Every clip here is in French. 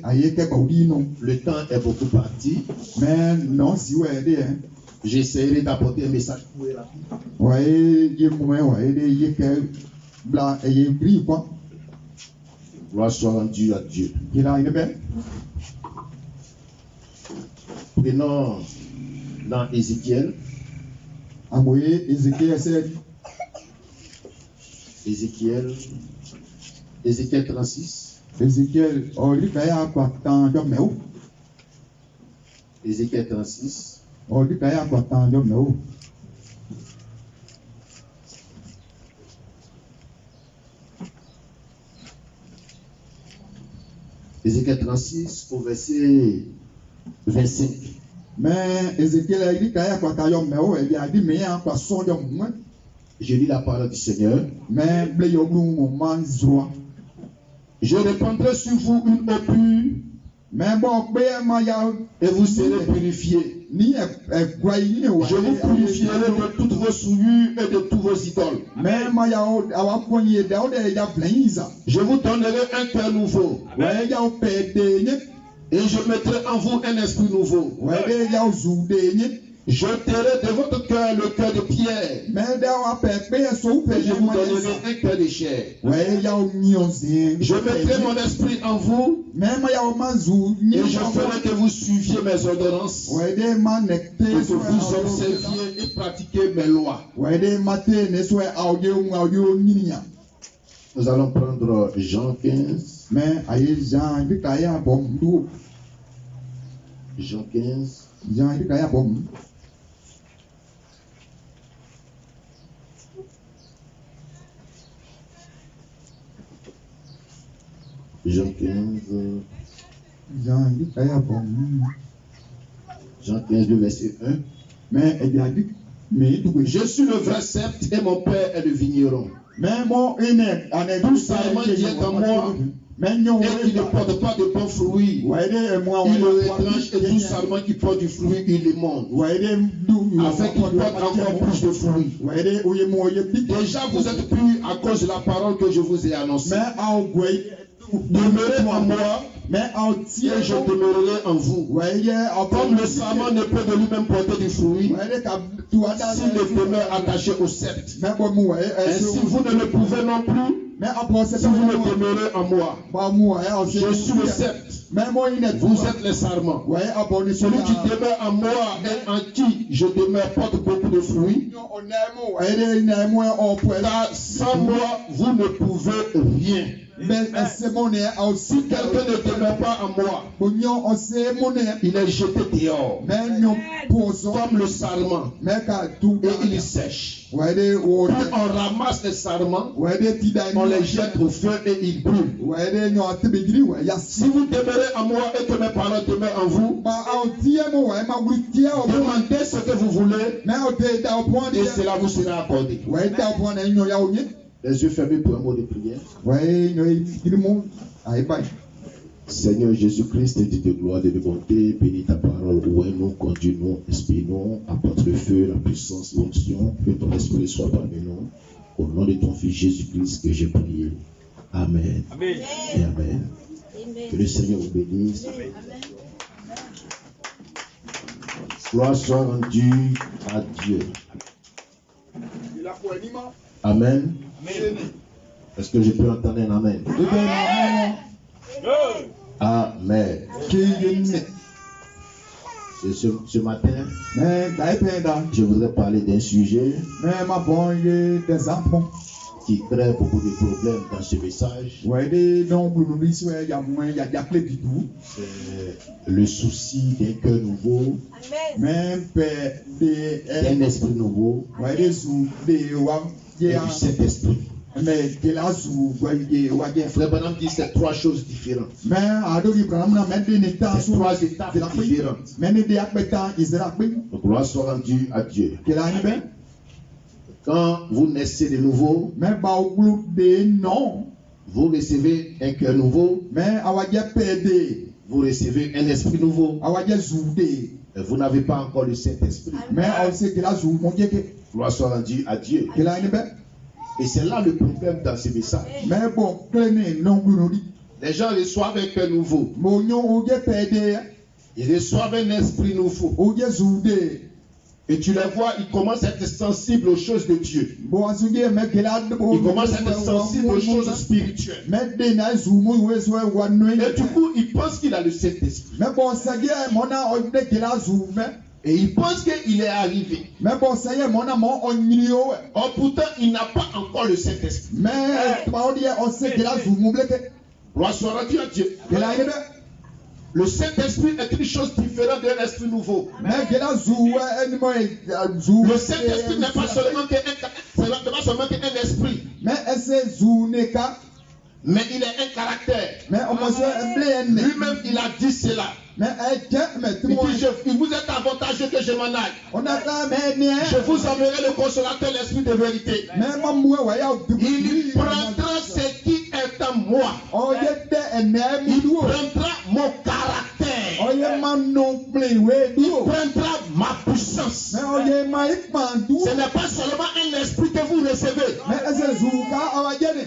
Le temps est beaucoup parti. Mais non, si vous aidez, J'essaierai d'apporter un message pour rapide. Gloire soit rendue à Dieu. Prenons dans Ézéchiel. Ézéchiel 36. Ézéchiel 36. Ézéchiel 36 au verset 25. Je lis la parole du Seigneur. Je répandrai sur vous une eau pure et vous serez purifiés. Je vous purifierai de toutes vos souillures et de tous vos idoles. Je vous donnerai un cœur nouveau. Et je mettrai en vous un esprit nouveau. Je ôterai de votre cœur le cœur de pierre. Et je vous donnerai un cœur de chair. Je mettrai mon esprit en vous. Et je ferai que vous suiviez mes ordonnances. Et que vous observiez et pratiquiez mes lois. Nous allons prendre Jean 15. Jean 15. Jean 15. Jean 15, le verset 1. Je suis le vrai cep et mon père est le vigneron. Tout sarment qui est en moi et qui ne porte pas de bons fruits, il le retranche, et tout sarment qui porte du fruit, il le monte, afin qu'il porte encore plus de fruits. Déjà vous êtes purs à cause de la parole que je vous ai annoncée. Demeurez en moi et je demeurerai en vous. Comme le sarment ne peut de lui-même porter du fruit s'il ne demeure attaché au sceptre. Ainsi vous ne le pouvez non plus si vous ne demeurez en moi. Je suis le sceptre. Vous êtes les sarments. Celui qui demeure en moi et en qui je demeure porte beaucoup de fruits. Car sans moi vous ne pouvez rien. Si quelqu'un ne demeure pas en moi, il est jeté dehors comme le sarment et il sèche. Quand on ramasse les sarments, on les jette au feu et ils brûlent. Si vous demeurez en moi et que mes paroles demeurent en vous, demandez ce que vous voulez et cela vous sera accordé. Les yeux fermés pour un mot de prière. Seigneur Jésus-Christ, Dieu de gloire et de bonté, bénis ta parole. Ouais-nous, conduis-nous, inspire-nous, apporte le feu, la puissance, l'onction, que ton esprit soit parmi nous. Au nom de ton Fils Jésus-Christ que j'ai prié. Amen. Amen. Et amen. Que le Seigneur vous bénisse. Amen. Gloire soit rendue à Dieu. Amen. Est-ce que je peux entendre un amen? Amen. Ce matin, je voudrais parler d'un sujet qui crée beaucoup de problèmes dans ce message. C'est le souci d'un cœur nouveau, d'un esprit nouveau et du Saint-Esprit. Frère Branham dit c'est trois choses différentes. C'est trois étapes différentes. Donc, gloire soit rendue à Dieu. Quand vous naissez de nouveau, vous recevez un cœur nouveau, vous recevez un esprit nouveau. Vous n'avez pas encore le Saint-Esprit. Gloire soit rendue à Dieu. Et c'est là le problème dans ce message. Les gens reçoivent un cœur nouveau. Ils reçoivent un esprit nouveau. Et tu les vois, ils commencent à être sensibles aux choses de Dieu. Ils commencent à être sensibles aux choses spirituelles. Et du coup, ils pensent qu'il a le Saint-Esprit. Et il pense qu'il est arrivé. Or pourtant, il n'a pas encore le Saint-Esprit. Gloire soit rendue à Dieu. Le Saint-Esprit est une chose différente d'un esprit nouveau. Le Saint-Esprit n'est pas seulement qu'un esprit. Mais il est un caractère. Lui-même, il a dit cela. Il vous est avantageux que je m'en aille. Je vous enverrai le consolateur, l'esprit de vérité. Il prendra ce qui est en moi. Il prendra mon caractère. Il prendra ma puissance. Ce n'est pas seulement un esprit que vous recevez,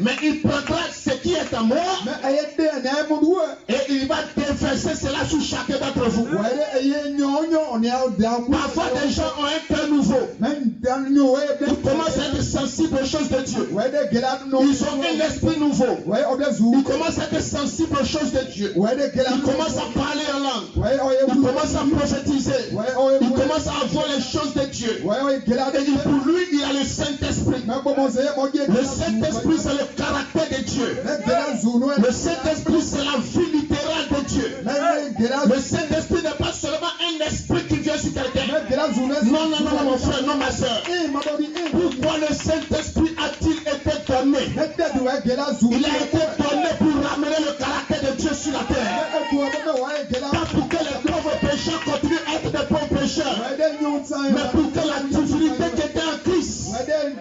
mais il prendra ce qui est en moi et il va déverser cela sur chacun d'entre vous. Parfois, des gens ont un cœur nouveau. Ils commencent à être sensibles aux choses de Dieu. Ils ont un esprit nouveau. Ils commencent à être sensibles aux choses de Dieu. Ils commencent à parler en langue. Ils commencent à prophétiser. Ils commencent à voir les choses de Dieu. Et pour lui, il y a le Saint-Esprit. Le Saint-Esprit, c'est le caractère de Dieu. Le Saint-Esprit, c'est la vie littérale de Dieu. Le Saint-Esprit n'est pas seulement un esprit qui vient sur quelqu'un. Non, mon frère, non, ma soeur. Pourquoi le Saint-Esprit a-t-il été donné? Il a été donné pour ramener le caractère de Dieu sur la terre. Pas pour que les pauvres pécheurs continuent à être des pauvres pécheurs, mais pour que la divinité qui était en Christ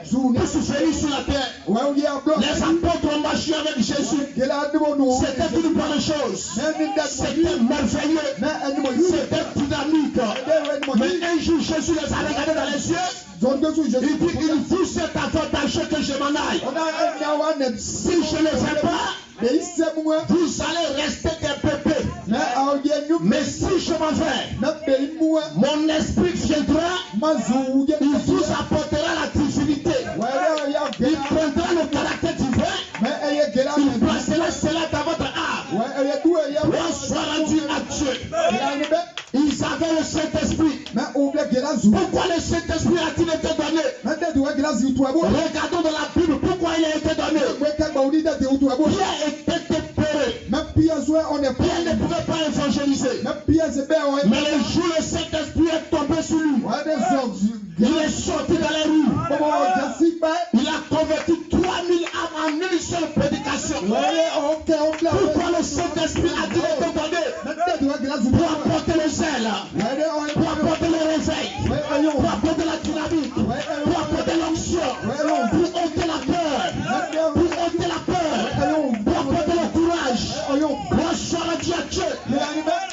puisse venir sur la terre. Les apôtres ont marché avec Jésus. C'était une bonne chose. C'était merveilleux. C'était dynamique. Mais un jour, Jésus les a regardés dans les yeux. Il dit, il vous est avantageux que je m'en aille. Si je ne le fais pas, vous allez rester des pépés. Mais si je m'en vais, mon esprit viendra, il vous apportera la divinité. Il prendra le caractère divin, il placera cela dans votre âme. Gloire soit rendue à Dieu. Ils avaient le Saint-Esprit. Pourquoi le Saint-Esprit a-t-il été donné? Regardons dans la Bible pourquoi il a été donné. Pierre était dépéré. Pierre ne pouvait pas évangéliser. Mais le jour où le Saint-Esprit est tombé sur lui, il est sorti dans les rues. Il a converti 3000 âmes en une seule prédication. Pourquoi le Saint-Esprit a-t-il été donné? Pour apporter le zèle, pour apporter le réveil, pour apporter la dynamique, pour apporter l'onction, pour ôter la peur, pour ôter la peur, pour apporter le courage. Gloire soit rendue à Dieu.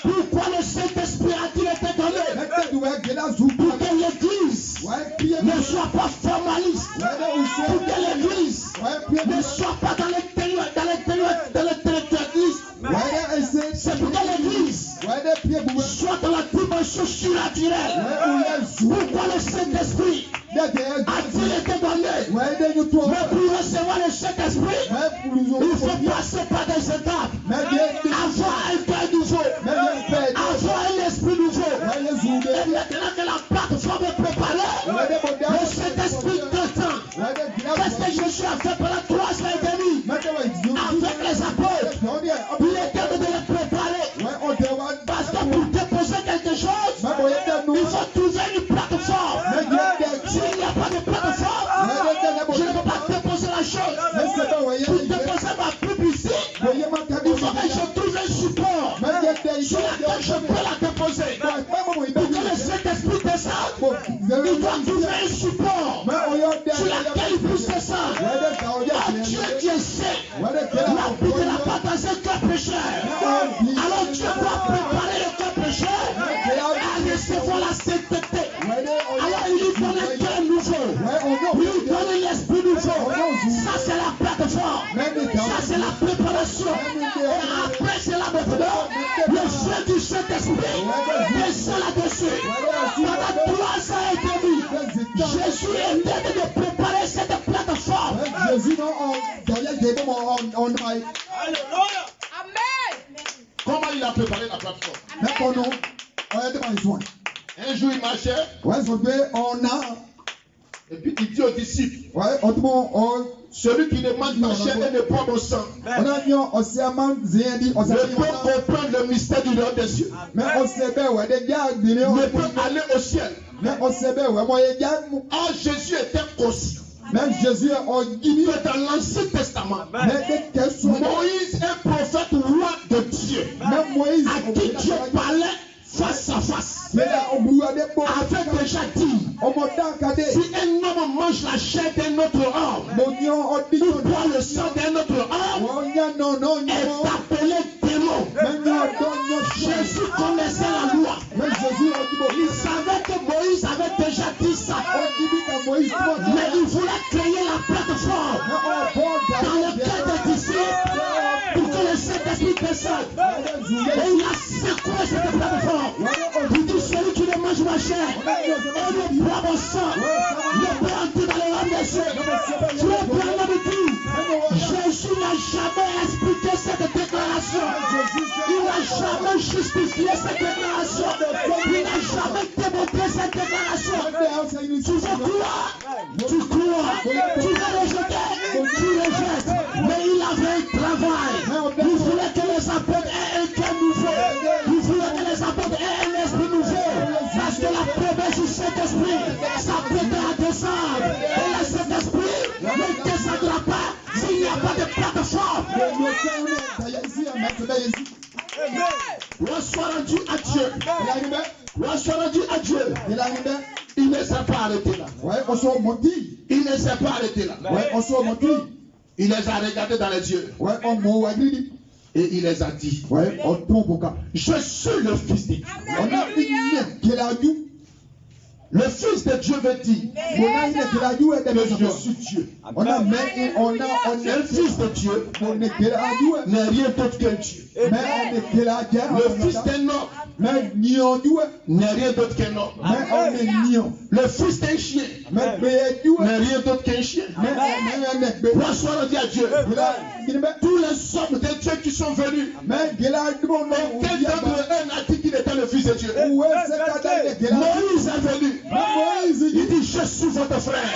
Pourquoi le Saint-Esprit a-t-il été donné? Pour que l'Église ne soit pas formaliste, pour que l'Église ne soit pas dans l'intellectualisme. C'est pour que l'Église soit dans la dimension surnaturelle. Pourquoi le Saint-Esprit a-t-il été donné? Mais pour recevoir le Saint-Esprit, il faut passer par des étapes. Avoir un cœur nouveau, avoir un esprit nouveau. Et maintenant que la plateforme est préparée, le Saint-Esprit t'entend. Qu'est-ce que Jésus a fait pendant 3 semaines et demie avec les apôtres? Il est temps de les préparer. Parce que pour déposer quelque chose, il faut trouver une plateforme. S'il n'y a pas de plateforme, je ne peux pas déposer la chose. Pour déposer ma Bible ici, il faut que je trouve un support sur laquelle je peux la déposer. Pour que le Saint-Esprit descende, il doit trouver un support sur laquelle il puisse descendre. Dieu qui est saint, la Bible n'a pas dans un cœur pécheur. Alors Dieu doit préparer le cœur pécheur à recevoir la sainteté. Alors il lui donne un cœur nouveau, il lui donne l'esprit nouveau. Ça c'est la plateforme, ça c'est la préparation. Et Saint-Esprit descend là-dessus. Pendant 3 ans et demi, Jésus est en train de préparer cette plateforme. Comment il a préparé la plateforme? Un jour il marchait. Et puis il dit aux disciples, celui qui ne mange pas chair et ne boit mon sang ne peut comprendre le mystère du royaume des cieux. Ne peut aller au ciel. Or Jésus était conscient que dans l'Ancien Testament, Moïse, un prophète roi de Dieu, à qui Dieu parlait face à face, avait déjà dit, si un homme mange la chair d'un autre homme, ou boit le sang d'un autre homme, est appelé démon. Jésus connaissait la loi. Il savait que Moïse avait déjà dit ça. Mais il voulait créer la plateforme dans le cœur des disciples pour que le Saint-Esprit descende. Et il a secoué cette plateforme. Il dit, celui qui ne mange ma chair et ne boit mon sang ne peut entrer dans le royaume des cieux. Tu es bien l'habitude. Jésus n'a jamais expliqué cette déclaration. Il n'a jamais justifié cette déclaration. Il n'a jamais démontré cette déclaration. Tu veux croire, tu crois, tu veux rejeter, tu rejettes. Mais il avait un travail. Il voulait que les apôtres aient un cœur nouveau. Il voulait que les apôtres aient un esprit nouveau. Parce que la promesse du Saint-Esprit s'apprête à descendre. Et le Saint-Esprit ne descendra pas s'il n'y a pas de plateforme. On soit rendu à Dieu. On soit rendu à Dieu. Il ne s'est pas arrêté là. Il ne s'est pas arrêté là. Il les a regardés dans les yeux. Et il les a dit, je suis le Fils de Dieu. Le Fils de Dieu veut dire que je suis Dieu. Le Fils de Dieu n'est rien d'autre qu'un Dieu. Le Fils d'un homme n'est rien d'autre qu'un homme. Le Fils d'un chien n'est rien d'autre qu'un chien. Bonsoir à Dieu. Tous les hommes de Dieu qui sont venus, aucun d'entre eux n'a dit qu'il était le Fils de Dieu. Moïse est venu. Il dit, je suis votre frère.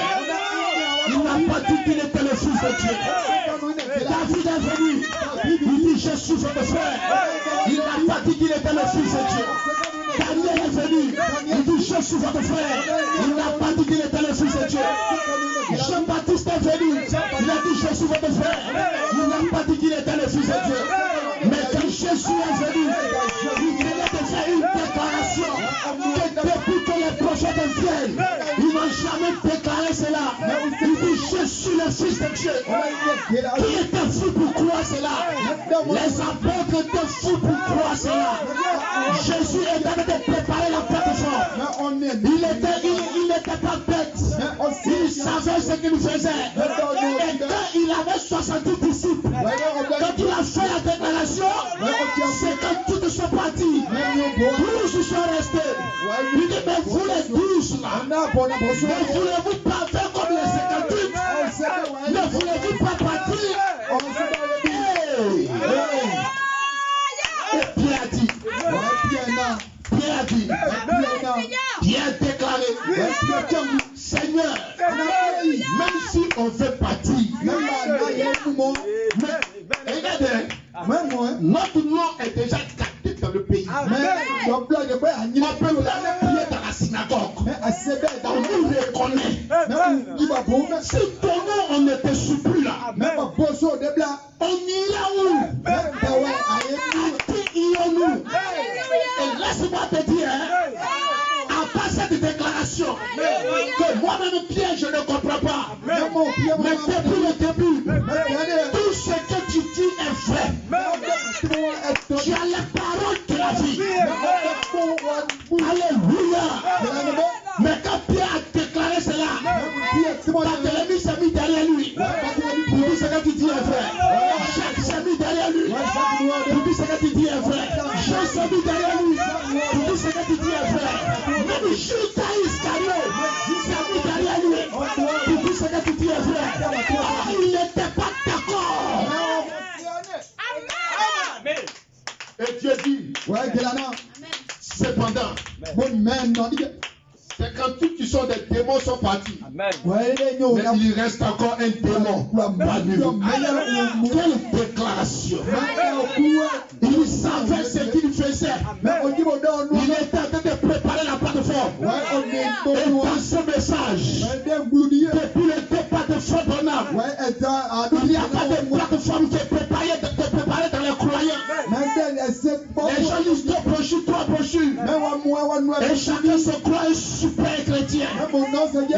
Il n'a pas dit qu'il était le Fils de Dieu. David est venu. Il dit, je suis votre frère. Il n'a pas dit qu'il était le Fils de Dieu. Daniel est venu. Il dit, je suis votre frère. Il n'a pas dit qu'il était le Fils de Dieu. Jean-Baptiste est venu. Il a dit, je suis votre frère. Il n'a pas dit qu'il était le Fils de Dieu. Mais quand Jésus est venu, il venait de faire une déclaration que depuis que les prophètes viennent, ils n'ont jamais déclaré cela. Il dit, je suis le Fils de Dieu. Qui était fou pour croire cela? Les apôtres étaient fous pour croire cela. Jésus est en train de préparer la plateforme. Il n'était pas bête. Il savait ce qu'il faisait. Et quand il avait 70 disciples, quand il a fait la déclaration, c'est quand toutes sont partis. 12 sont restés. Il dit, mais vous les 12 là, ne voulez-vous pas faire comme les 58? Ne voulez-vous pas partir? Et Pierre a dit, Pierre a déclaré, Seigneur, même si on veut partir, regardez, notre nom est déjà gardé dans le pays. On peut aller prier dans la synagogue. On nous reconnaît. Si ton nom on ne te suit plus là, on ira où? À qui irons-nous? Et laisse-moi te dire, à part cette déclaration, que moi-même Pierre je ne comprends pas. Mais depuis le début, tout ce que tu dis est vrai. Tu as les paroles de la vie. Alléluia. Mais quand Pierre a déclaré cela, Barthélemy s'est mis derrière lui. Pour dire ce que tu dis est vrai. Jacques s'est mis derrière lui. Pour dire ce que tu dis est vrai. Jean s'est s'habille derrière lui pour tout ce que tu dis est vrai. Même Judas Iscariote s'habille derrière lui pour tout ce que tu dis est vrai. Alors il n'était pas d'accord. Et Dieu dit, cependant, c'est quand tous qui sont des démons sont partis. Mais il reste encore un démon parmi vous. Quelle déclaration! Il savait ce qu'il faisait. Il était en train de préparer la plateforme. Et dans ce message, depuis le départ de Frère Branham, il n'y a pas de plateforme qui est préparée dans les croyants. Les gens lisent 2 brochures, 3 brochures. Et chacun se croit super chrétien.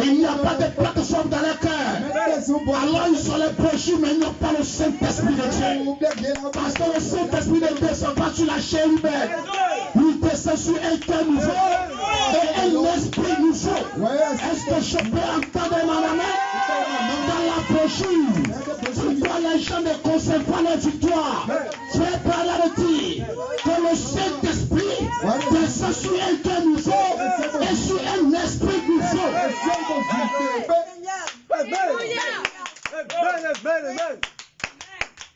Il n'y a pas de plateforme dans le cœur. Alors ils sont les brochures, mais ils n'ont pas le Saint-Esprit de Dieu. Parce que le Saint-Esprit ne descend pas sur la chair humaine. Il descend sur un cœur nouveau et un esprit nouveau. Est-ce que je peux entendre ma main dans la brochure? Pourquoi les gens ne conservent pas leur victoire? Frère Branham dit que le Saint-Esprit descend sur un cœur nouveau et sur un esprit nouveau.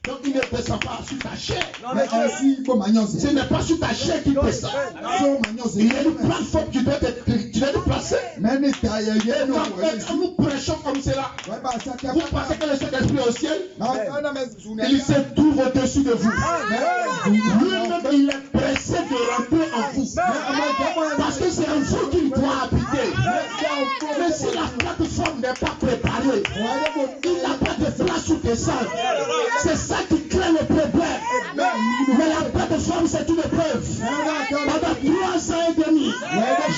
Donc il ne descend pas sur ta chair. Ce n'est pas sur ta chair qu'il descend. Il y a une plateforme qui doit être placée. Quand nous prêchons comme cela, vous pensez que le Saint-Esprit est au ciel? Il se trouve au-dessus de vous. Lui-même, il est pressé de rentrer en vous. Parce que c'est en vous qu'il doit habiter. Mais si la plateforme n'est pas préparée, il n'a pas de place où descendre. C'est ça qui crée le problème. Mais la plateforme, c'est une preuve. Pendant 3 ans et demi,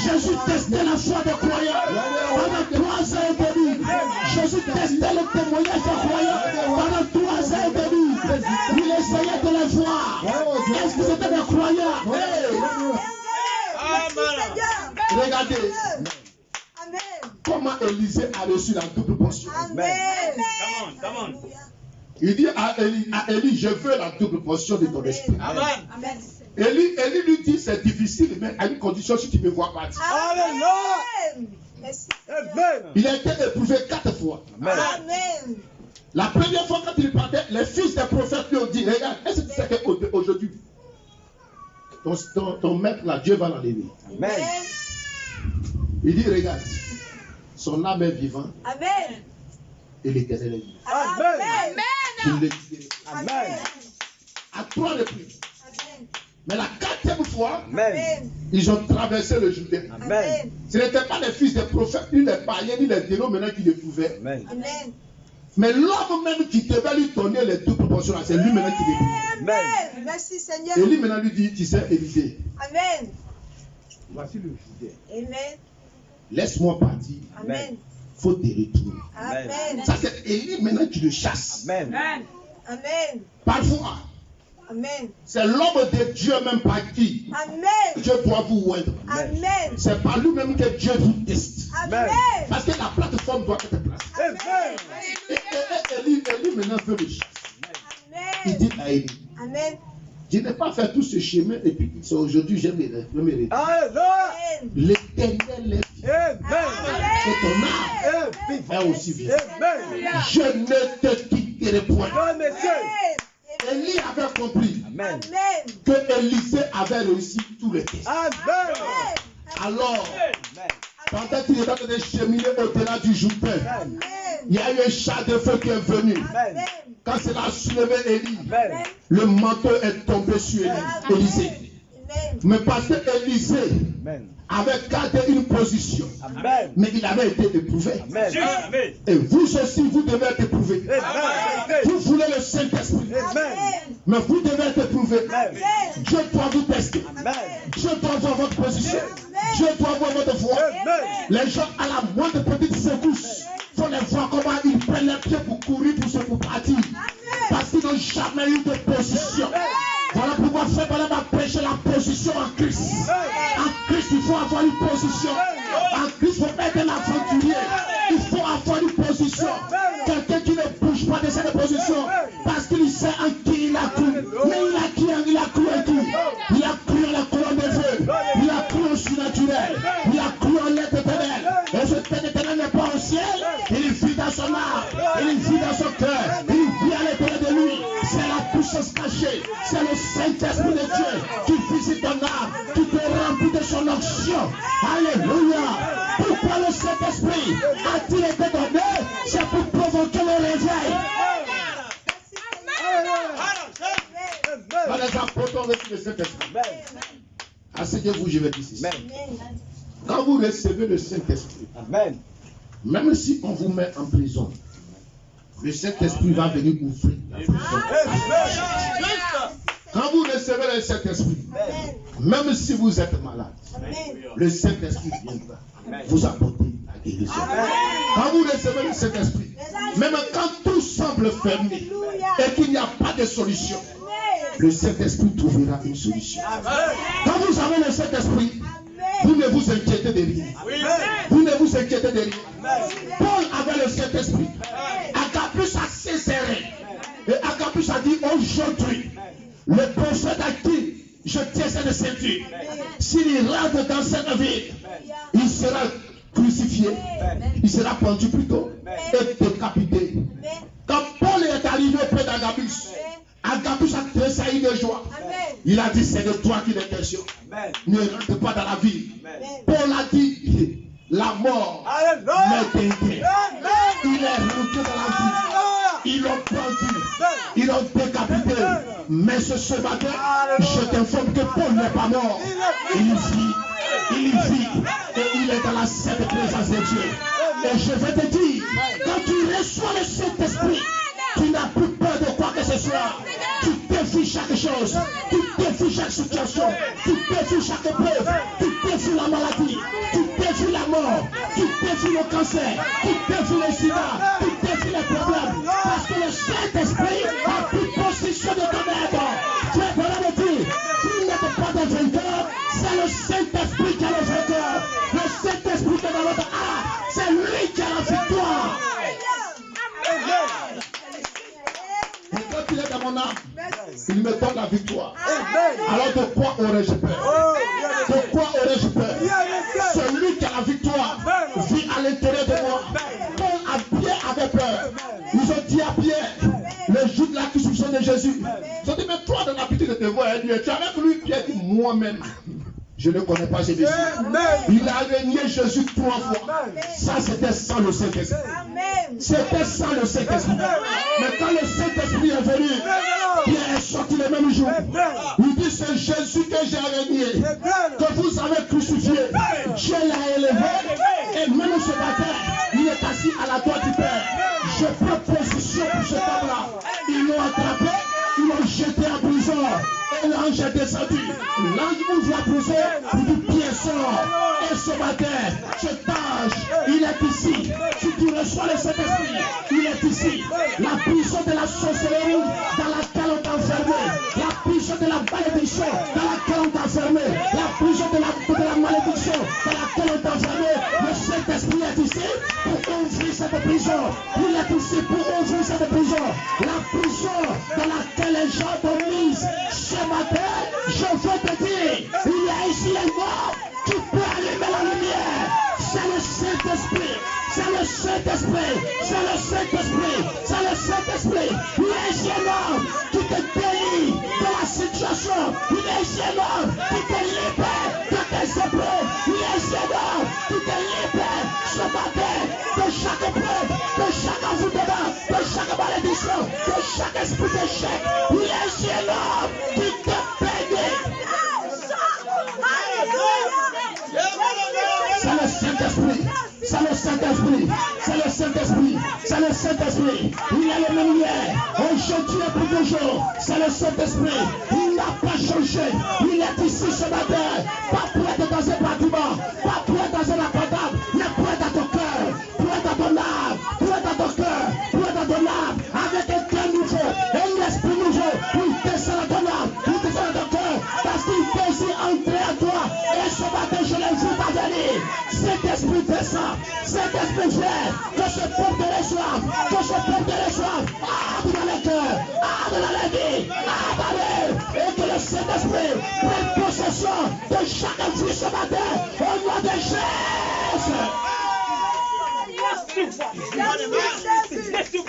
Jésus testait la foi des croyants. Pendant 3 ans et demi, Jésus testait le témoignage des croyants. Pendant 3 ans et demi, il essayait de les voir. Est-ce que c'était des croyants? Regardez. Comment Élisée a reçu la double portion. Come on. Il dit à Élie, je veux la double portion de ton esprit. Amen. Élie lui dit, c'est difficile, mais à une condition, si tu me vois partir. Amen. Il a été éprouvé 4 fois. Amen. La première fois quand il partait, les fils des prophètes lui ont dit, regarde, est-ce que tu sais qu'aujourd'hui, ton maître là, Dieu va l'enlever. Amen. Il dit, regarde, son âme est vivante. Amen. Et l'Éternel est vivant. Amen. Amen. À 3 reprises. Amen. Mais la 4e fois, amen, ils ont traversé le Jourdain. Amen. Ce n'étaient pas les fils des prophètes, ni les païens, ni les dénoms maintenant qui le pouvaient. Amen. Mais l'homme même qui devait lui donner les 2 proportions, c'est lui maintenant qui les pouvait. Amen. Merci Seigneur. Et lui maintenant lui dit, tu sais, Élisée. Amen. Voici le Jourdain. Amen. Laisse-moi partir. Amen. Faut te retourner. Amen. Ça c'est Élie maintenant qui le chasse. Amen. Amen. Parfois, amen, c'est l'homme de Dieu même par qui, amen, Dieu doit vous oindre. Amen. C'est par lui-même que Dieu vous teste. Amen. Parce que la plateforme doit être placée. Amen. Et Élie maintenant veut le chasser. Amen. Il dit à Élie, amen, je n'ai pas fait tout ce chemin et puis aujourd'hui je me retirer. L'Éternel est et ton âme est aussi vivante. Je ne te quitterai point. Élie avait compris, amen, que Élisée avait réussi tous les tests. Alors, pendant qu'il était en train de cheminer au-delà du Jourdain, il y a eu un char de feu qui est venu. Amen. Quand cela a soulevé Élie, le manteau est tombé sur Élisée. Mais parce que Élisée avait gardé une position, amen, mais il avait été éprouvé. Amen. Et vous aussi, vous devez être éprouvé. Amen. Vous voulez le Saint-Esprit, mais vous devez être éprouvé. Amen. Dieu doit vous tester. Amen. Dieu doit voir votre position. Amen. Dieu doit voir votre foi. Amen. Les gens à la moindre petite secousse, il faut les voir comment ils prennent les pieds pour courir pour partir. Amen. Parce qu'ils n'ont jamais eu de position. Amen. Voilà pourquoi Frère Branham a prêché la position en Christ. En Christ, il faut avoir une position. En Christ, il faut être un aventurier. Il faut avoir une position. Quelqu'un qui ne bouge pas de cette position parce qu'il sait en qui il a cru. Mais il a cru en qui? Il a cru en la Saint-Esprit de Dieu qui visite ton âme, qui te remplit de son onction. Alléluia. Pourquoi le Saint-Esprit a-t-il été donné? C'est pour provoquer le réveil. Par les apôtres ont reçu le Saint-Esprit. Asseyez-vous, je vais dire ceci. Quand vous recevez le Saint-Esprit, même si on vous met en prison, le Saint-Esprit va venir ouvrir la prison. Quand vous recevez le Saint-Esprit, même si vous êtes malade, le Saint-Esprit viendra vous apporter la guérison. Quand vous recevez le Saint-Esprit, même quand tout semble fermé et qu'il n'y a pas de solution, le Saint-Esprit trouvera une solution. Quand vous avez le Saint-Esprit, vous ne vous inquiétez de rien. Vous ne vous inquiétez de rien. Paul avait le Saint-Esprit. Agabus a sincéré. Et Agabus a dit aujourd'hui, le prophète à qui je tiens cette ceinture, s'il rentre dans cette ville, il sera crucifié, il sera pendu plutôt et décapité. Quand Paul est arrivé près d'Agabus, Agabus a tressailli de joie. Il a dit, c'est de toi qu'il est question. Ne rentre pas dans la ville. Paul a dit, la mort m'est dédiée. Il est rentré dans la ville. Ils l'ont pendu. Ils l'ont décapité. Mais ce matin, je t'informe que Paul n'est pas mort. Il vit. Il vit. Et il est dans la sainte présence de Dieu. Et je vais te dire, quand tu reçois le Saint-Esprit, tu n'as plus peur de quoi que ce soit. Tu défies chaque chose. Tu défies chaque situation. Tu défies chaque épreuve. Tu défies la maladie. Tu défies la mort. Tu défies le cancer. Tu défies le sida. Tu défies les problèmes. Parce que le Saint-Esprit a pris possession de ton être. Tu es dans la dire, tu n'es pas de vainqueur. C'est le Saint-Esprit qui est le vainqueur. Le Saint-Esprit qui est dans notre âme. C'est lui qui a la victoire. Et quand il est dans mon âme, il me donne la victoire. Alors de quoi aurais-je peur? De quoi aurais-je peur? Celui qui a la victoire vit à l'intérieur de moi. Paul à Pierre avait peur. Ils ont dit à Pierre, le jour de la crucifixion de Jésus, ils ont dit, mais toi, dans l'habitude de te voir, tu es avec lui. Pierre dit, moi-même, je ne connais pas Jésus. Il a régné Jésus 3 fois. Ça, c'était sans le Saint-Esprit. C'était sans le Saint-Esprit. Mais quand le Saint-Esprit est venu, Pierre est sorti le même jour. Il dit, c'est Jésus que j'ai régné, que vous avez crucifié. Dieu l'a élevé. Et même ce matin, il est assis à la droite du Père. Je prends position pour cet homme-là. Ils l'ont attrapé, ils l'ont jeté en prison. Et l'ange est descendu. L'ange ouvre la prison, il dit, Pierre sort. Et ce matin, cet ange, il est ici. Si tu reçois le Saint-Esprit, il est ici. La prison de la sorcellerie dans laquelle on t'a enfermé. La prison de la malédiction dans laquelle on t'a enfermé. La prison de la malédiction dans laquelle on t'a enfermé. Le Saint-Esprit est ici pour ouvrir cette prison. Il est ici pour ouvrir cette prison. La prison dans laquelle les gens t'ont mise. Ce matin, je veux te dire, il y a ici un mort qui peut allumer la lumière. C'est le Saint-Esprit. C'est le Saint-Esprit. C'est le Saint-Esprit. C'est le Saint-Esprit. Il y a ici un homme qui te délivre de la situation. Il y a ici un homme qui te libère de tes épreuves. Il y a ici un homme qui te libère ce matin de chaque épreuve, de chaque envoûtement, de chaque malédiction, de chaque esprit d'échec. Il y a ici un homme qui te bénit. C'est le Saint-Esprit. C'est le Saint-Esprit. C'est le Saint-Esprit. C'est le Saint-Esprit. Il est le même hier. Aujourd'hui et pour toujours. C'est le Saint-Esprit. Il n'a pas changé. Il est ici ce matin. Pas pour être dans un bâtiment. Pas pour être dans un appartement. Mais pour être dans ton cœur. Pour être dans ton âme. Pour être dans ton cœur. Pour être dans ton âme. Avec un cœur nouveau. Et un esprit nouveau. Il descend dans ton âme. Il descend dans ton cœur. Parce qu'il désire entrer à toi. Et ce matin, je l'invite à venir. Cet esprit descend. Cet esprit vient. Que ce peuple te reçoive. Que ce peuple te reçoive. Abre dans le cœur. Abre dans la vie. Abre. Et que le Saint-Esprit prenne possession de chaque vie ce matin. Au nom de Jésus.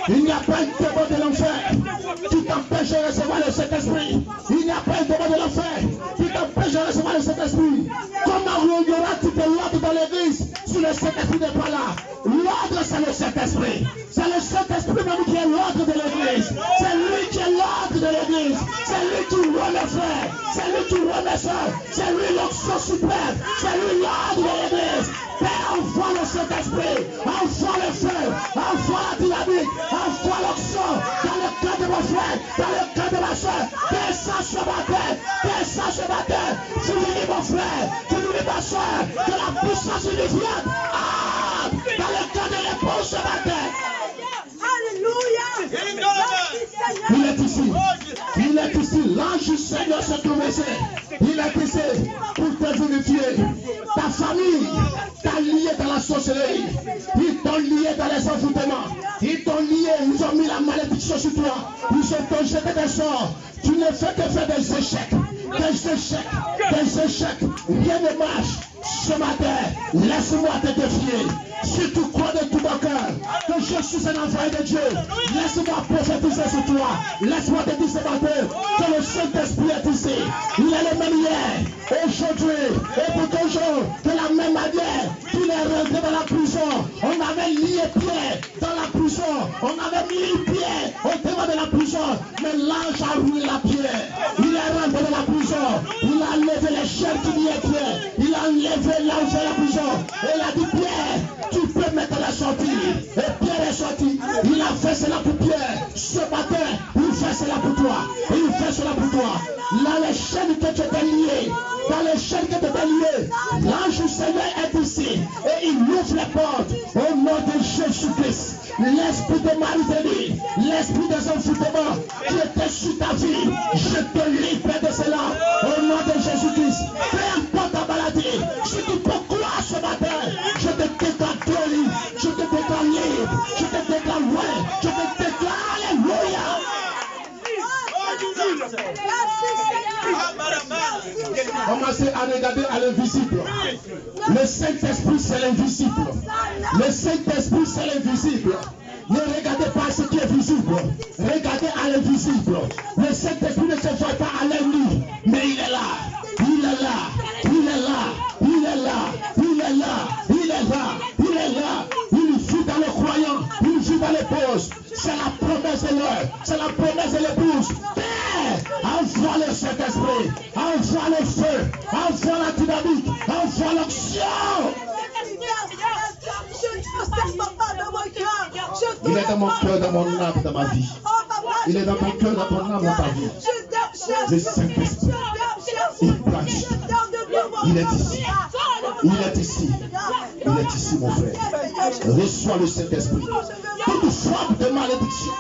Il n'y a pas une démon de l'enfer. qui t'empêche de recevoir le Saint-Esprit. Il n'y a pas un demande de l'enfer qui t'empêche de recevoir le Saint-Esprit. Comment il y aura-t-il de l'ordre dans l'église si le Saint-Esprit n'est pas là? L'ordre, c'est le Saint-Esprit. C'est le Saint-Esprit même qui est l'ordre de l'église. C'est lui qui est l'ordre de l'église. C'est lui qui rend le frère. C'est lui qui rend les soeurs. C'est lui l'onction suprême. C'est lui l'ordre de l'église. Père, envoie le Saint-Esprit. Envoie le feu. Envoie la dynamique. Envoie l'onction dans le cœur de mon frère. Dans le cœur de ma soeur. Descends ce matin. Descends ce matin. Tu nous dis mon frère. Tu nous dis ma soeur. Que la puissance unifiante. Dans le cœur de l'épouse ce matin. Alléluia. Il est ici. Il est ici. L'ange du Seigneur se trouve ici. Il est ici pour te vérifier. Ta famille t'a lié dans la sorcellerie. Ils t'ont lié dans les envoûtements. Ils t'ont lié. Ils ont mis la malédiction sur toi. Ils t'ont jeté des sorts. Tu ne fais que faire des échecs. Des échecs. Des échecs. Rien ne marche. Ce matin, laisse-moi te défier. Si tu crois de tout ton cœur que je suis un envoyé de Dieu, laisse-moi prophétiser sur toi. Laisse-moi te dire ce matin que le Saint-Esprit est ici. Il est le même hier, aujourd'hui et pour toujours. De la même manière qu'il est rentré dans la prison, on avait lié Pierre dans la prison. On avait mis Pierre au devant de la prison. Mais l'ange a roulé la pierre. Il est rentré dans la prison. Il a levé les chaînes qui liaient Pierre. Il a levé l'ange de la prison. Et il a dit Pierre, tu peux mettre la sortie. Et Pierre est sorti. Il a fait cela pour Pierre. Ce matin, il fait cela pour toi. Et il fait cela pour toi. Là, les chaînes que tu t'es liées, dans les chaînes que tu t'es liées, l'ange du Seigneur est ici. Et il ouvre les portes au nom de Jésus-Christ. L'esprit de Marie-Délie, l'esprit des envoûtements qui était sur ta vie, je te libère de cela au nom de Jésus-Christ. Peu importe ta maladie, si tu peux croire ce matin, je te déclare guéri, je te déclare libre, je te déclare ouais, je te déclare alléluia. Commencez à regarder à l'invisible. Le Saint-Esprit, c'est l'invisible. Le Saint-Esprit, c'est l'invisible. Ne regardez pas ce qui est visible. Regardez à l'invisible. Le Saint-Esprit ne se voit pas à l'œil nu, mais il est là. Il est là. Il est là. Il est là. Il est là. Il est là. Il est là. Il vit dans le croyant. Il vit dans l'épouse. C'est la promesse de l'heure. C'est la promesse de l'épouse. Envoie le Saint-Esprit. Envoie le feu. Envoie la dynamique. Envoie l'onction. Il est dans mon cœur, dans mon âme, dans ma vie. Il est dans ton cœur, dans ton âme, dans ta vie. Le Saint-Esprit, il planche. Il est ici. Il est ici. Il est ici, mon frère. Reçois le Saint-Esprit. Toute forme de malédiction.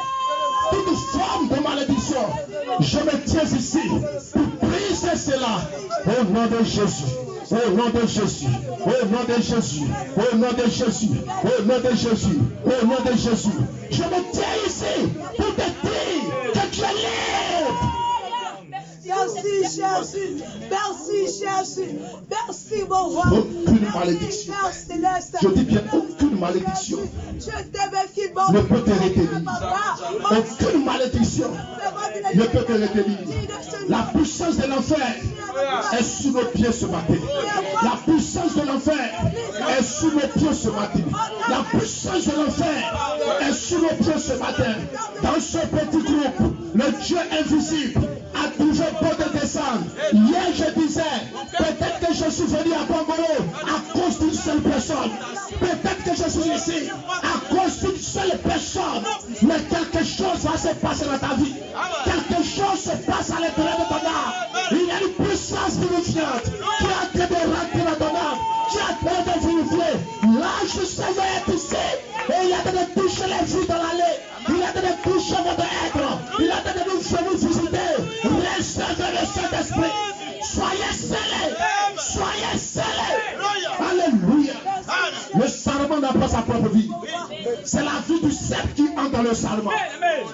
Toute forme de malédiction. Je me tiens ici pour briser cela. Au nom de Jésus. Au nom de Jésus, au nom de Jésus, au nom de Jésus, au nom de Jésus, au nom de Jésus. Je me tiens ici pour te dire que tu es libre. Merci Jésus, merci Jésus, merci mon roi. Aucune malédiction. Je dis bien aucune malédiction ne peut te retenir. Aucune malédiction ne peut te retenir. La puissance de l'enfer est sous nos pieds ce matin. La puissance de l'enfer est sous nos pieds ce matin. La puissance de l'enfer est sous nos pieds ce matin. Dans ce petit groupe, le Dieu invisible a toujours beau de descendre. Hier, je disais, peut-être que je suis venu à Bangolo à cause d'une seule personne. Peut-être que je suis ici à cause d'une seule personne. Mais quelque chose va se passer dans ta vie. Quelque chose se passe à l'intérieur de ton âme. Il y a une puissance vivifiante qui est en train de rentrer dans ton âme, qui est en train de vivifier. L'ange du Seigneur est ici et il est en train de toucher les vies dans l'allée. Il est en train de toucher votre être. Il est en train de nous visiter. Recevez le Saint-Esprit. Soyez scellés. Soyez scellés. Alléluia. Le sarment n'a pas sa propre vie. C'est la vie du sceptre qui entre dans le sarment.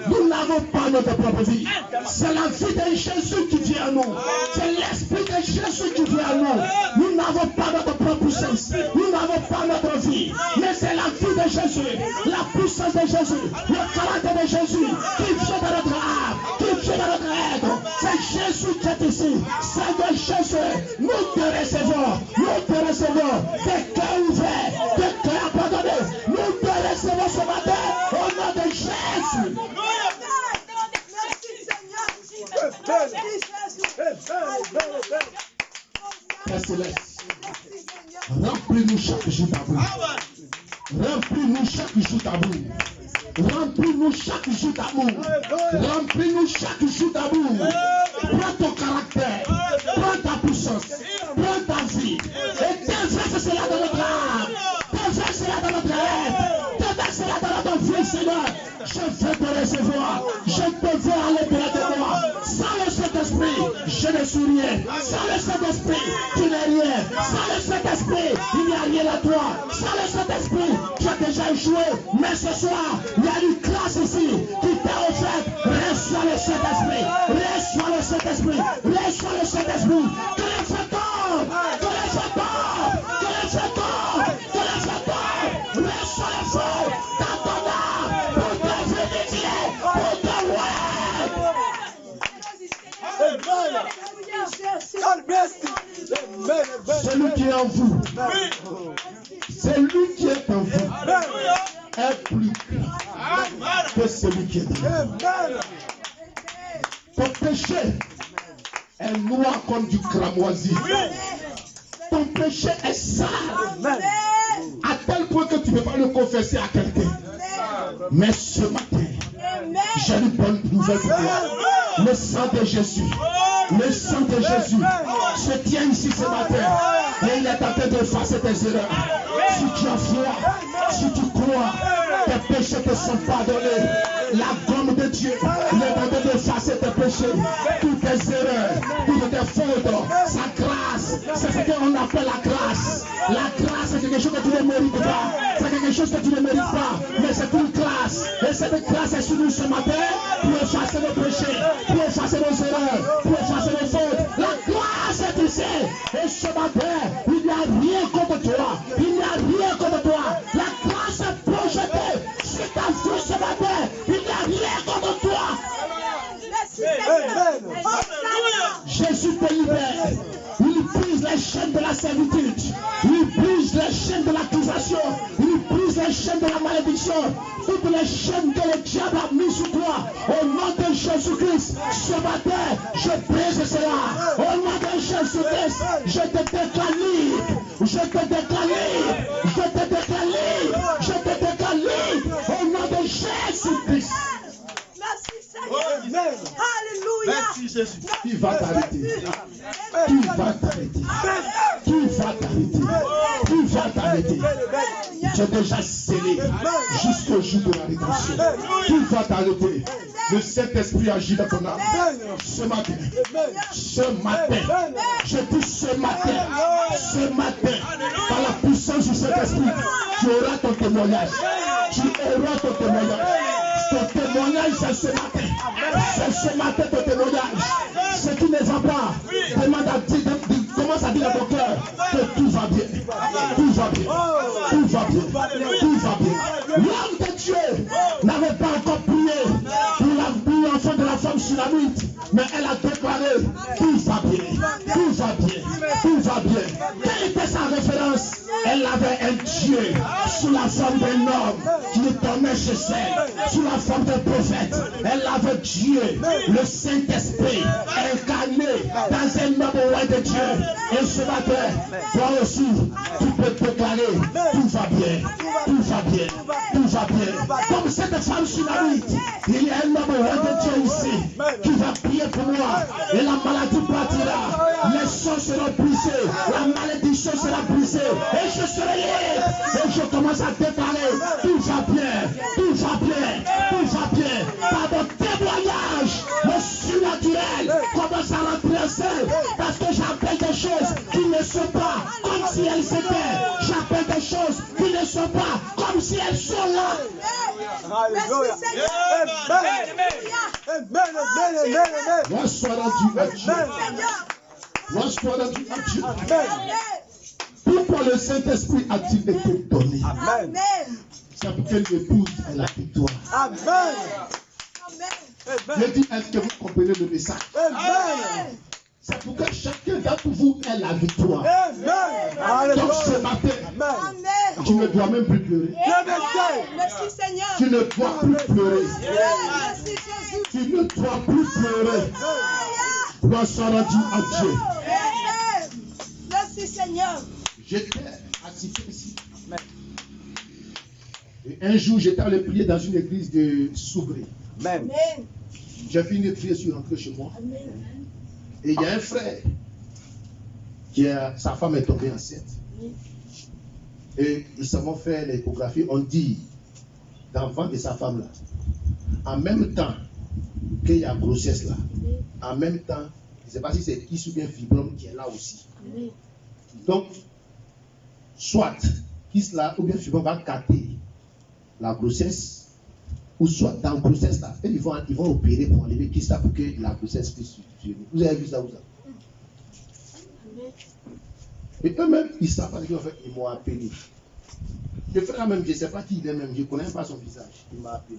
Nous n'avons pas notre propre vie. C'est la vie de Jésus qui vient à nous. C'est l'esprit de Jésus qui vient à nous. Nous n'avons pas notre propre puissance. Nous n'avons pas notre vie. Mais c'est la vie de Jésus. La puissance de Jésus. Le caractère de Jésus qui vient dans notre âme. cherchons, nous te recevons, des cœurs ouverts, des cœurs abandonnés, nous te recevons ce matin au nom de Jésus. Père Céleste, remplis-nous chaque jour d'amour. Remplis-nous chaque jour d'amour. Remplis-nous chaque jour d'amour. Remplis-nous chaque jour d'amour. Prends ton caractère, prends ta puissance, prends ta vie et déverse cela dans notre âme. Déverse cela dans notre rêve. Déverse cela dans notre vie, Seigneur. Je veux te recevoir. Je te veux à l'intérieur de moi. Sans le Saint-Esprit, je ne suis rien. Sans le Saint-Esprit, tu n'es rien. Sans le Saint-Esprit, il n'y a rien à toi. Sans le Saint-Esprit, tu as déjà échoué. Mais ce soir, il y a une classe ici qui t'est offerte. Reçois le Saint-Esprit. Reçois le Saint-Esprit. Reçois le Saint-Esprit. Que le feu tombe. Que le feu tombe. Que le feu tombe. Que le feu tombe. Reçois le feu dans ton âme pour te vivifier, pour te voir. Celui qui est en vous, celui qui est en vous est plus grand que celui qui est en vous. Ton péché est noir comme du cramoisi. Ton péché est sale à tel point que tu ne peux pas le confesser à quelqu'un. Mais ce matin, j'ai une bonne nouvelle pour toi. Le sang de Jésus, le sang de Jésus se tient ici ce matin et il est en train d'effacer tes erreurs. Si tu as foi, si tu crois, tes péchés te sont pardonnés. La gomme de Dieu, il est en train d'effacer tes péchés, toutes tes erreurs, toutes tes fautes. Sa grâce, c'est ce qu'on appelle la grâce. La grâce, c'est quelque chose que tu ne mérites pas. C'est quelque chose que tu ne mérites pas. Mais c'est une grâce. Et cette grâce est sur nous ce matin pour effacer nos péchés, pour effacer nos erreurs, pour effacer nos fautes. La grâce est ici. Et ce matin, il n'y a rien contre toi. Il n'y a rien contre toi. La grâce est projetée sur ta vie ce matin. Il n'y a rien contre toi. Jésus te libère. Il brise les chaînes de la servitude. Il brise les chaînes de l'accusation. Il brise les chaînes de la malédiction. Toutes les chaînes que le diable a mises sur toi. Au nom de Jésus-Christ, ce matin, je brise cela. Au nom de Jésus-Christ, je te déclare libre. Je te déclare libre. Je te déclare libre. Je te déclare libre. Au nom de Jésus-Christ. Alléluia. Merci Jésus. Tu vas t'arrêter. Tu vas t'arrêter. Tu vas t'arrêter. Tu vas t'arrêter. Tu es déjà scellé jusqu'au jour de la rédemption. Tu vas t'arrêter. Le Saint-Esprit agit dans ton âme. Ce matin. Ce matin. Je dis ce matin. Ce matin. Par la puissance du Saint-Esprit. Tu auras ton témoignage. Tu auras ton témoignage. Ton témoignage, c'est ce matin. C'est ce matin ton témoignage. Ce qui ne va pas, demande à Dieu, commence à dire à ton cœur que tout va bien. Tout va bien. Tout va bien. Tout va bien. L'homme de Dieu n'avait pas encore prié pour l'enfant de la femme sunamite, mais elle a déclaré tout va bien. Tout va bien. Tout va bien. Quelle était sa référence? Elle avait un Dieu sous la forme d'un homme qui le tournait chez elle, sous la forme d'un prophète. Elle avait Dieu, le Saint-Esprit, incarné dans un homme loin de Dieu. Et ce matin, toi aussi, tu peux déclarer tout va bien, tout va bien, tout va bien. Comme cette femme sunamite, il y a un homme loin de Dieu ici qui va prier pour moi. Et la maladie partira, les sons seront brisés, la malédiction sera brisée. Et je serai libre. Et je commence à déclarer tout va bien, tout va bien, tout va bien. Par mon témoignage, le surnaturel commence à rentrer en scène. Parce que j'appelle des choses qui ne sont pas comme si elles étaient. J'appelle des choses qui ne sont pas comme si elles sont là. Alléluia. Moi, sois rendu à Dieu. Moi, sois rendu à Dieu. Pourquoi le Saint-Esprit a-t-il été donné? Amen. C'est pour que l'épouse ait la victoire. Amen. Je dis, est-ce que vous comprenez le message? Amen. C'est pour que chacun d'entre vous ait la victoire. Amen. Donc ce matin, Amen. tu ne dois même plus pleurer. Merci Seigneur. Tu ne dois plus pleurer. Merci Jésus. Tu ne dois plus pleurer. Gloire soit rendue à Dieu. Amen. Merci Seigneur. J'étais assis ici. Et un jour, j'étais allé prier dans une église de Soubré. Amen. J'ai fini de prier, je suis rentré chez moi. Amen. Et il y a un frère sa femme est tombée enceinte. Et ils s'en fait l'échographie. On dit dans le ventre de sa femme là, en même temps qu'il y a grossesse là, en même temps, je ne sais pas si c'est Kiss ou bien fibrome qui est là aussi. Donc, soit Kiss là ou bien fibrome va capter la grossesse, ou soit dans la grossesse là, ils vont opérer pour enlever Kiss là pour que la grossesse puisse suivre. Vous avez vu ça ou ça? Et eux-mêmes, ils ne savent pas ce qu'ils ont fait. Ils m'ont appelé. Le frère même, je ne sais pas qui il est même, je ne connais pas son visage. Il m'a appelé.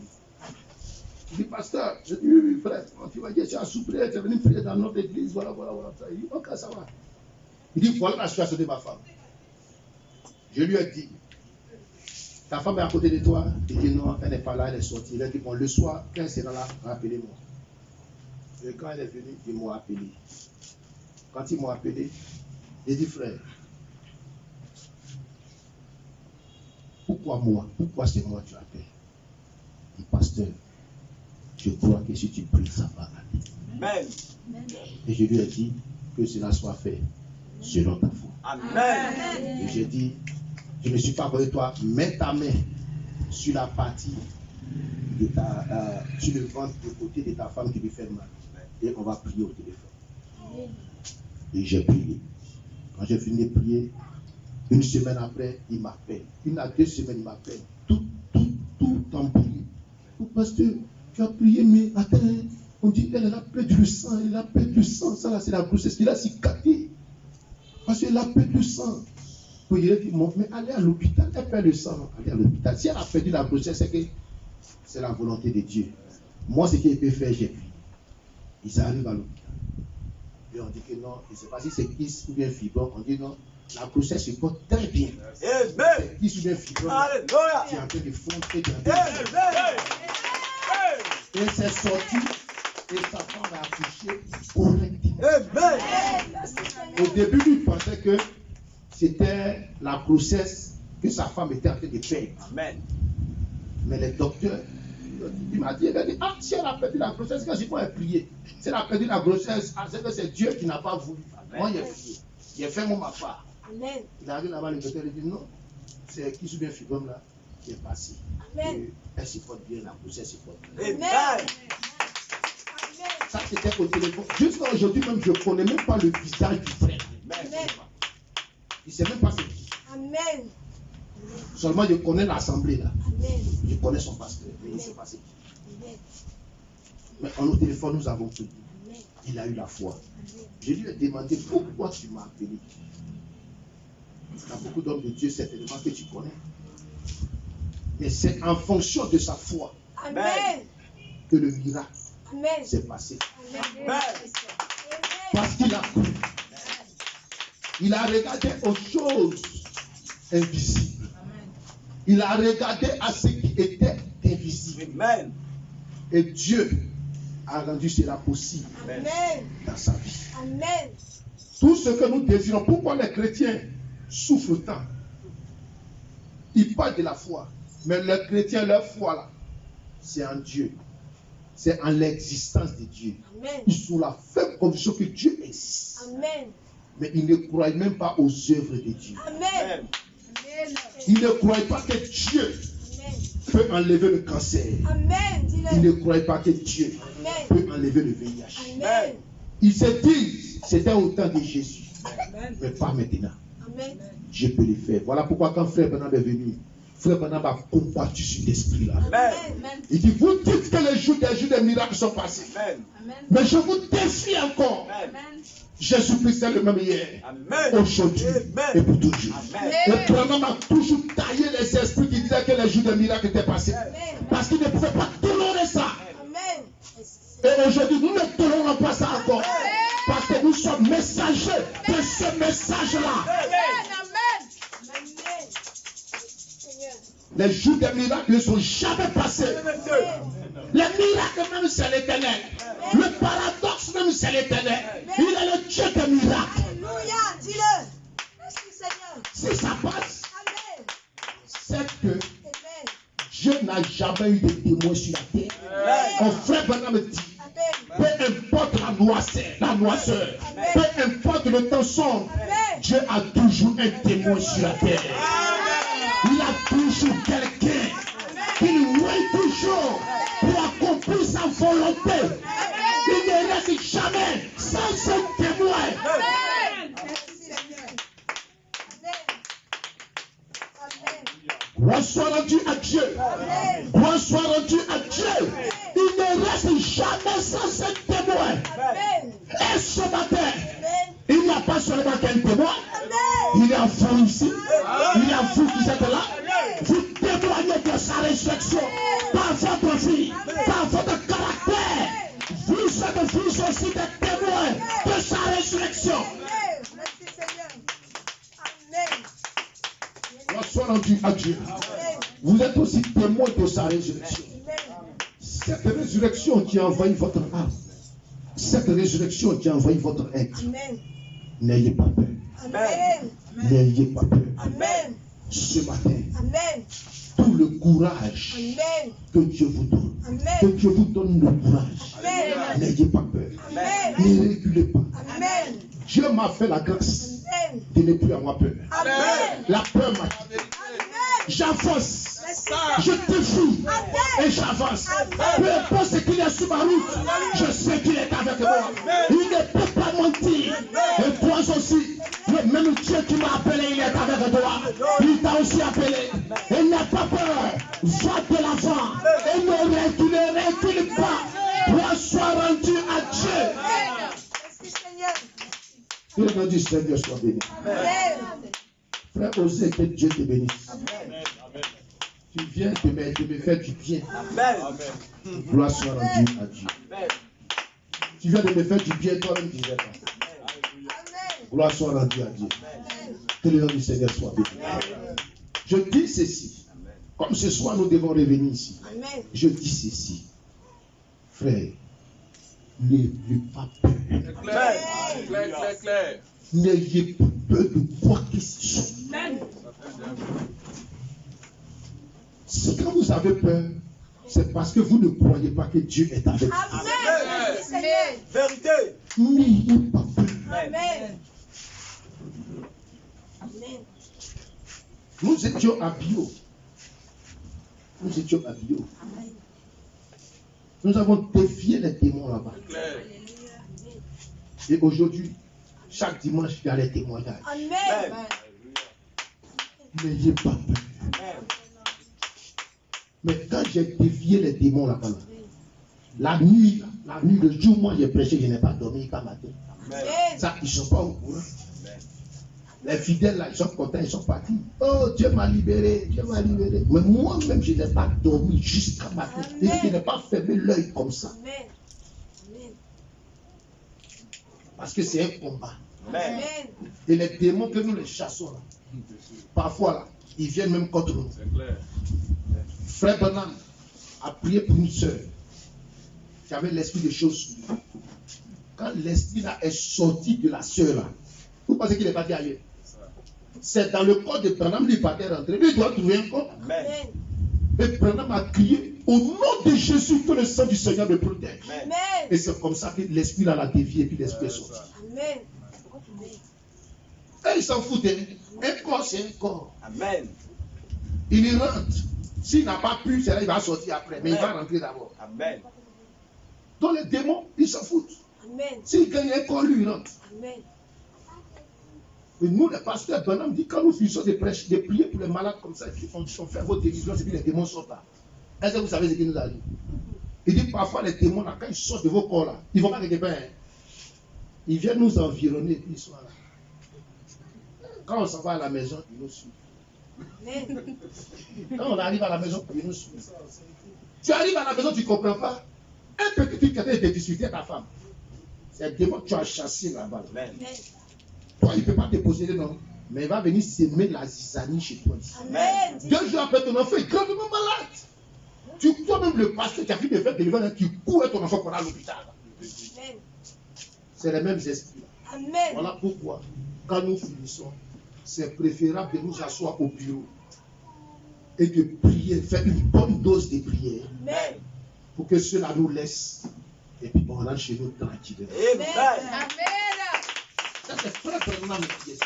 Il dit, pasteur, je dis, oui, frère, tu vas dire, tu as souffert, tu es venu prier dans notre église, voilà. Il dit, ok, ça va. Il dit, voilà la situation de ma femme. Je lui ai dit, ta femme est à côté de toi? Il dit, non, elle n'est pas là, elle est sortie. Il a dit, bon, le soir, quand elle sera là, rappelez-moi. Et quand elle est venue, ils m'ont appelé. Quand ils m'ont appelé, j'ai dit, frère, pourquoi moi? Pourquoi c'est moi que tu appelles? Il dit, pasteur, je crois que si tu pries, ça va aller. Amen. Et je lui ai dit que cela soit fait selon ta foi. Amen. Et j'ai dit, je ne suis pas avec toi, mets ta main sur la partie de sur le ventre de côté de ta femme qui lui fait mal. Et on va prier au téléphone. Et j'ai prié. Quand j'ai fini de prier, une semaine après, il m'appelle. 1 à 2 semaines, il m'appelle. Tout en prié. Oh, pasteur, tu as prié, mais attends, on dit qu'elle a perdu le sang. Elle a perdu le sang. Ça, là, c'est la grossesse. Il a cicatré. Parce qu'elle a perdu le sang. Donc, il a dit, mais allez à l'hôpital. Elle perd le sang. Allez à l'hôpital. Si elle a perdu la grossesse, c'est que c'est la volonté de Dieu. Moi, ce qu'il peut faire, j'ai prié. Ils arrivent à l'hôpital. Et on dit que non, je ne sais pas si c'est Kiss ou bien fibrome. On dit non, la grossesse se porte très bien. C'est Kiss ou bien fibrome qui est en train de fondre. Et c'est sorti. Et sa femme a accouché correctement. Au début, il pensait que c'était la grossesse que sa femme était en train de perdre. Mais les docteurs, il m'a dit, ah, si elle a perdu la grossesse, quand j'ai pas prié. Si elle a perdu la grossesse, c'est que c'est Dieu qui n'a pas voulu. Moi, j'ai prié. J'ai fait ma part. Amen. Il arrive là-bas, le docteur dit non, c'est qui se bien fibrome là qui est passé. Amen. Elle supporte bien, la grossesse supporte bien. Amen. Ça, c'était au téléphone. Jusqu'à aujourd'hui, même, je ne connais même pas le visage du frère. Amen. Il ne sait même pas ce qui. Amen. Seulement, je connais l'assemblée là. Amen. Je connais son pasteur, mais il ne sait pas ce qui. Amen. Mais en au téléphone, nous avons prié. Amen. Il a eu la foi. Je lui ai demandé pourquoi tu m'as appelé. Il y a beaucoup d'hommes de Dieu, certainement, que tu connais. Mais c'est en fonction de sa foi Amen. que le miracle Amen. s'est passé. Amen. Parce qu'il a cru. Il a regardé aux choses invisibles. Il a regardé à ce qui était invisible. Amen. Et Dieu a rendu cela possible Amen. dans sa vie. Amen. Tout ce que nous désirons, pourquoi les chrétiens souffrent tant? Ils parlent de la foi. Mais les chrétiens, leur foi là, c'est en Dieu. C'est en l'existence de Dieu. Amen. Ils sont la faible condition que Dieu existe. Amen. Mais ils ne croient même pas aux œuvres de Dieu. Amen. Ils ne croient pas que Dieu peut enlever le cancer. Amen. Ils ne croient pas que Dieu Amen. peut enlever le VIH. Amen. Ils se disent, c'était au temps de Jésus. Mais pas maintenant. Amen. Dieu peut le faire. Voilà pourquoi quand Frère Branham est venu, Frère Branham a combattu cet esprit-là. Amen. Il dit, vous dites que les jours des miracles sont passés. Amen. Mais je vous défie encore. Amen. Jésus-Christ est le même hier, aujourd'hui et pour toujours. Et Branham a toujours taillé les esprits qui disaient que les jours des miracles étaient passés. Parce qu'il ne pouvait pas tolérer ça. Amen. Et aujourd'hui, nous ne tolérons pas ça encore. Parce que nous sommes message-là. Amen. Les jours des miracles ne sont jamais passés. Les miracles même, c'est l'Éternel. Le paradoxe même, c'est l'Éternel. Il est le Dieu des miracles. Alléluia, dis-le. Merci Seigneur. Si ça passe, Amen. c'est que Amen. Dieu n'a jamais eu de témoin sur la terre. Mon frère Branham me dit, Amen. peu importe la noisseur, peu importe le temps sombre, Dieu a toujours un témoin sur la terre. Il y a toujours quelqu'un qui lui veille toujours pour accomplir sa volonté. Il ne reste jamais sans ce témoin. Merci Seigneur. Amen. Gloire soit rendue à Dieu. Amen. Gloire soit rendue à Dieu. Il ne reste jamais sans ce témoin. Amen. Et ce matin, Amen. il n'y a pas seulement qu'un témoin. Amen. Il y a vous ici. Il y a vous qui êtes là. Vous témoignez de sa résurrection par votre vie, par votre caractère. Vous êtes vous aussi des témoins de sa résurrection. Amen. Merci Seigneur. Amen. Gloire soit rendue à Dieu. Amen. Vous êtes aussi témoins de sa résurrection. Amen. Cette résurrection qui a envahi votre âme, cette résurrection qui a envahi votre être, Amen. n'ayez pas peur. Amen. N'ayez pas peur. Amen. Ce matin, Amen. tout le courage Amen. que Dieu vous donne, que Amen. Dieu vous donne le courage. Amen. N'ayez pas peur. Amen. Ne reculez pas. Amen. Dieu m'a fait la grâce Amen. de ne plus avoir peur. Amen. La peur m'a quitté. Amen. J'avance. Merci. Je défie Amen. et j'avance. Amen. Peu importe ce qu'il y a sur ma route, je sais qu'il est avec moi. Il ne peut pas mentir. Et toi aussi, le même Dieu qui m'a appelé, il est avec toi. Il t'a aussi appelé. Et n'a pas peur. Va de l'avant. Et ne recule pas. Gloire soit rendue à Dieu. Merci Seigneur. Que le nom du Seigneur soit béni. Amen. Frère, osez que Dieu te bénisse. Amen. Tu viens de me faire du bien. Amen. Gloire soit rendue à Dieu. Tu viens de me faire du bien, toi-même tu viens pas. Amen. Gloire soit rendue à Dieu. Que le nom du Seigneur soit béni. Je dis ceci. Comme ce soir nous devons revenir ici. Amen. Je dis ceci. Frère, n'ayez pas peur. Clair. N'ayez pas peur de quoi que ce soit. Si quand vous avez peur, c'est parce que vous ne croyez pas que Dieu est avec vous. Amen. Merci Seigneur. Vérité. N'ayez pas peur. Amen. Amen. Nous étions à Bio. Nous étions à Bio. Amen. Nous avons défié les démons là-bas. Et aujourd'hui, chaque dimanche, il y a les témoignages. Amen. N'ayez pas peur. Mais quand j'ai défié les démons là-bas, la nuit, le jour où moi j'ai prêché, je n'ai pas dormi qu'à matin. Amen. Ça, ils ne sont pas au courant. Les fidèles là, ils sont contents, ils sont partis. Oh, Dieu m'a libéré, Dieu m'a libéré. Mais moi-même, je n'ai pas dormi jusqu'à matin. Et je n'ai pas fermé l'œil comme ça. Amen. Amen. Parce que c'est un combat. Amen. Et les démons que nous les chassons là, parfois là, ils viennent même contre nous. Frère Branham a prié pour une soeur qui avait l'esprit de choses sur lui. Quand l'esprit là est sorti de la soeur là, vous pensez qu'il est parti ailleurs? C'est dans le corps de Branham, lui partait rentrer. Lui doit trouver un corps. Amen. Et Branham a crié au nom de Jésus que le sang du Seigneur me protège. Amen. Et c'est comme ça que l'esprit là l'a dévié et puis l'esprit est sorti. Amen. Et ils s'en foutent. Un corps, c'est un corps. Amen. Il y rentre. S'il n'a pas pu, c'est là il va sortir après. Mais il va rentrer d'abord. Amen. Donc les démons, ils s'en foutent. Amen. S'il gagne un corps, lui, il rentre. Amen. Et nous, les pasteurs, Branham dit, quand nous finissons de prêcher, de prier pour les malades comme ça, on fait vos délivrances et puis les démons sortent là. Est-ce que vous savez ce qu'il nous a dit? Il dit parfois les démons, là, quand ils sortent de vos corps là, ils vont pas quelque part. Hein. Ils viennent nous environner et puis ils sont là. Quand on s'en va à la maison, ils nous suivent. Amen. Quand on arrive à la maison, ils nous suivent. Tu arrives à la maison, tu ne comprends pas. Un petit truc qui a été discuté à ta femme. C'est un démon que tu as chassé là-bas. Amen. Amen. Toi, il ne peut pas te posséder, non. Mais il va venir s'aimer la zizanie chez toi. Amen. 2 jours après, ton enfant est gravement malade. Toi-même, le pasteur qui a fini de faire délivrer, tu cours à ton enfant pour aller à l'hôpital. Amen. C'est les mêmes esprits. Amen. Voilà pourquoi, quand nous finissons, c'est préférable de nous asseoir au bureau et de prier, faire une bonne dose de prière. Amen. Pour que cela nous laisse. Et puis on rentre chez nous tranquillement. Amen. Ça, c'est très vraiment le piège.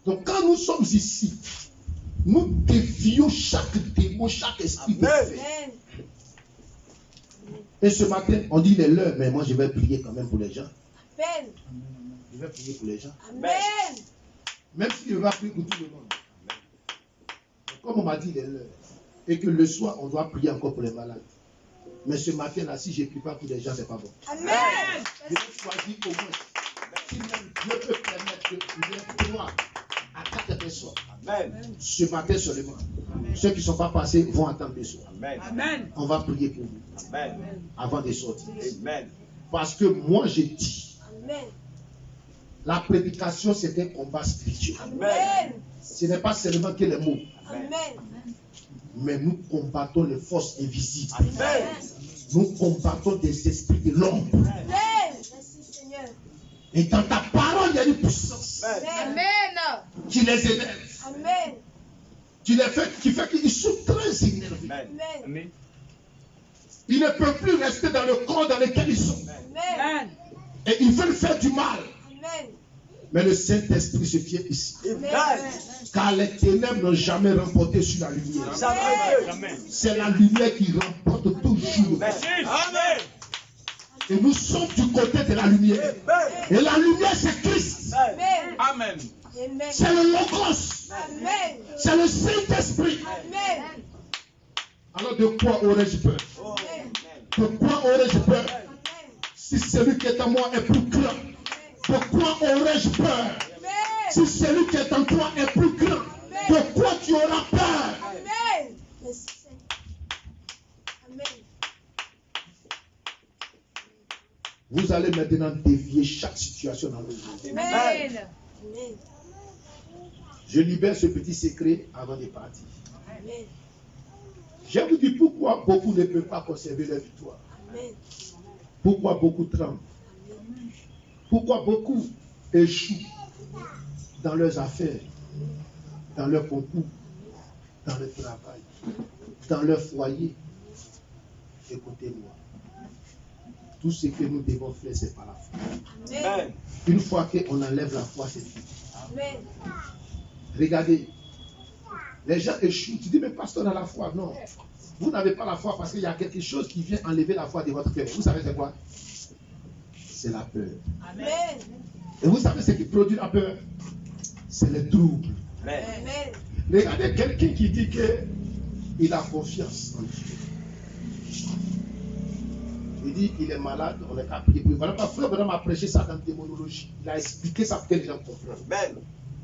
Donc, quand nous sommes ici, nous défions chaque démon, chaque esprit de fait. Amen. Et ce matin, on dit les leurs, mais moi je vais prier quand même pour les gens. Amen. Je vais prier pour les gens. Amen. Même si je vais prier pour tout le monde. Comme on m'a dit les leurs, et que le soir, on doit prier encore pour les malades. Mais ce matin-là, si je ne prie pas pour les gens, ce n'est pas bon. Amen. Je vais choisir au moins. Si même Dieu peut permettre de prier 3 à 4 personnes. Amen. Ce matin seulement. Ceux qui ne sont pas passés vont attendre le soir. Amen. On va prier pour vous. Amen. Avant de sortir. Amen. Parce que moi, j'ai dit, Amen. la prédication, c'est un combat spirituel. Amen. Ce n'est pas seulement que les mots. Amen. Mais nous combattons les forces invisibles. Amen. Nous combattons des esprits de l'ombre. Amen. Merci Seigneur. Et dans ta parole, il y a une puissance Amen. qui les énerve. Amen. Qui fait qu'ils sont très énervés. Amen. Ils ne peuvent plus rester dans le corps dans lequel ils sont. Amen. Et ils veulent faire du mal. Amen. Mais le Saint-Esprit se tient ici. Amen. Car les ténèbres n'ont jamais remporté sur la lumière. Amen. C'est la lumière qui remporte toujours. Amen. Et nous sommes du côté de la lumière. Et la lumière, c'est Christ. Amen. Amen. Amen. C'est le Logos. Amen. C'est le Saint-Esprit. Amen. Alors de quoi aurais-je peur? De quoi aurais-je peur? Amen. Si celui qui est en moi est plus grand, de quoi aurais-je peur? Amen. Si celui qui est en toi est plus grand, de quoi tu auras peur? Amen. Merci Seigneur. Amen. Vous allez maintenant dévier chaque situation dans le jour. Amen. Amen. Je libère ce petit secret avant de partir. Amen. Je vous dis pourquoi beaucoup ne peuvent pas conserver leur victoire. Amen. Pourquoi beaucoup tremblent. Pourquoi beaucoup échouent dans leurs affaires, dans leur concours, dans le travail, dans leur foyer. Écoutez-moi. Tout ce que nous devons faire, c'est par la foi. Amen. Une fois qu'on enlève la foi, c'est fini. Amen. Regardez, les gens échouent. Tu dis, mais pasteur, a la foi. Non. Vous n'avez pas la foi parce qu'il y a quelque chose qui vient enlever la foi de votre cœur. Vous savez c'est quoi? C'est la peur. Amen. Et vous savez ce qui produit la peur? C'est le trouble. Amen. Regardez quelqu'un qui dit qu'il a confiance en Dieu. Il dit qu'il est malade, on est qu'à prier. Voilà, ma frère Madame a prêché ça dans la démonologie. Il a expliqué ça pour que les gens comprennent.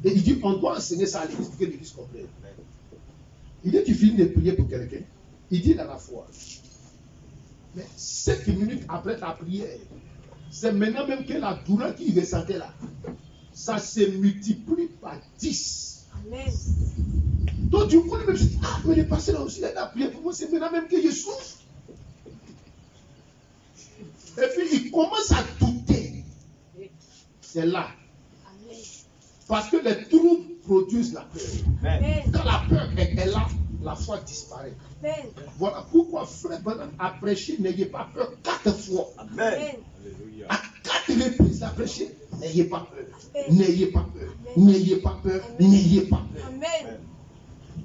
Et il dit on doit enseigner ça à l'église pour que l'église comprenne. Il dit tu finis de prier pour quelqu'un. Il dit dans la foi. Mais 5 minutes après ta prière, c'est maintenant même que la douleur qu'il ressentait là, ça se multiplie par 10. Amen. Donc du coup, lui-même se dit, ah, mais le pasteur là aussi, il a prié pour moi, c'est maintenant même que je souffre. Et puis il commence à douter. C'est là. Amen. Parce que les troubles produisent la peur. Amen. Quand la peur est là, la foi disparaît. Amen. Voilà pourquoi frère Branham a prêché, n'ayez pas peur 4 fois. Amen. À 4 reprises, il a prêché, n'ayez pas peur. N'ayez pas peur. N'ayez pas peur. N'ayez pas peur. Amen.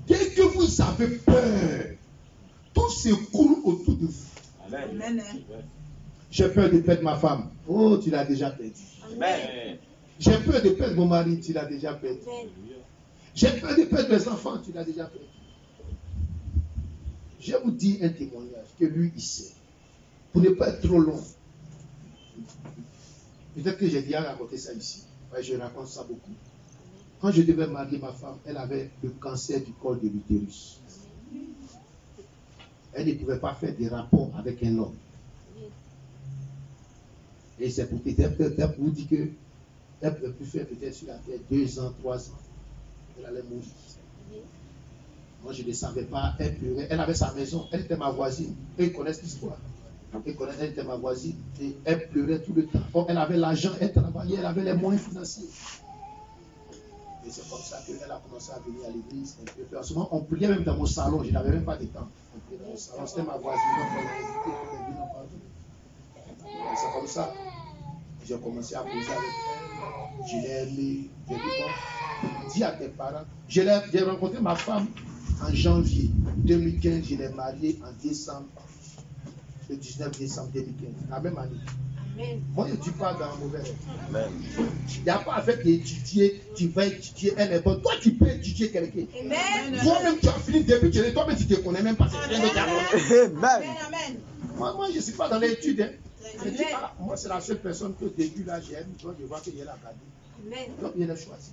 Dès que vous avez peur, tout s'écoule autour de vous. Amen. J'ai peur de perdre ma femme. Oh, tu l'as déjà perdu. Amen. J'ai peur de perdre mon mari, tu l'as déjà perdu. Amen. J'ai peur de perdre mes enfants, tu l'as déjà perdu. Je vous dis un témoignage que lui, il sait. Pour ne pas être trop long. Peut-être que j'ai déjà raconté ça ici. Ouais, je raconte ça beaucoup. Quand je devais marier ma femme, elle avait le cancer du col de l'utérus. Elle ne pouvait pas faire des rapports avec un homme. Et c'est pour vous dire que elle ne peut plus faire peut-être sur la terre 2 ans, 3 ans. Elle allait mourir. Moi, je ne savais pas. Elle pleurait. Elle avait sa maison. Elle était ma voisine. Eux, ils connaissent l'histoire. Elle était ma voisine. Et elle pleurait tout le temps. Oh, elle avait l'argent, elle travaillait, elle avait les moyens financiers. Et c'est comme ça qu'elle a commencé à venir à l'église. En ce moment, on priait même dans mon salon. Je n'avais même pas de temps. On priait dans mon salon. C'était ma voisine. C'est comme ça. J'ai commencé à poser avec elle. Je l'ai aimée. J'ai dit, bon, dis à tes parents. J'ai rencontré ma femme en janvier 2015. Je l'ai mariée en décembre. Le 19 décembre 2015. La même année. Amen. Moi, je ne dis pas dans un mauvais rêve. Il n'y a pas avec d'étudier. Tu vas étudier. Elle est bonne. Toi, tu peux étudier quelqu'un. Toi-même, tu as fini depuis. Toi-même, tu ne te connais même pas. Amen. Moi, je ne suis pas dans l'étude. Hein. Je dis, ah, moi, c'est la seule personne que au début, là, j'aime. Donc, je vois qu'il y a la cadeau. Donc, il y a choisi.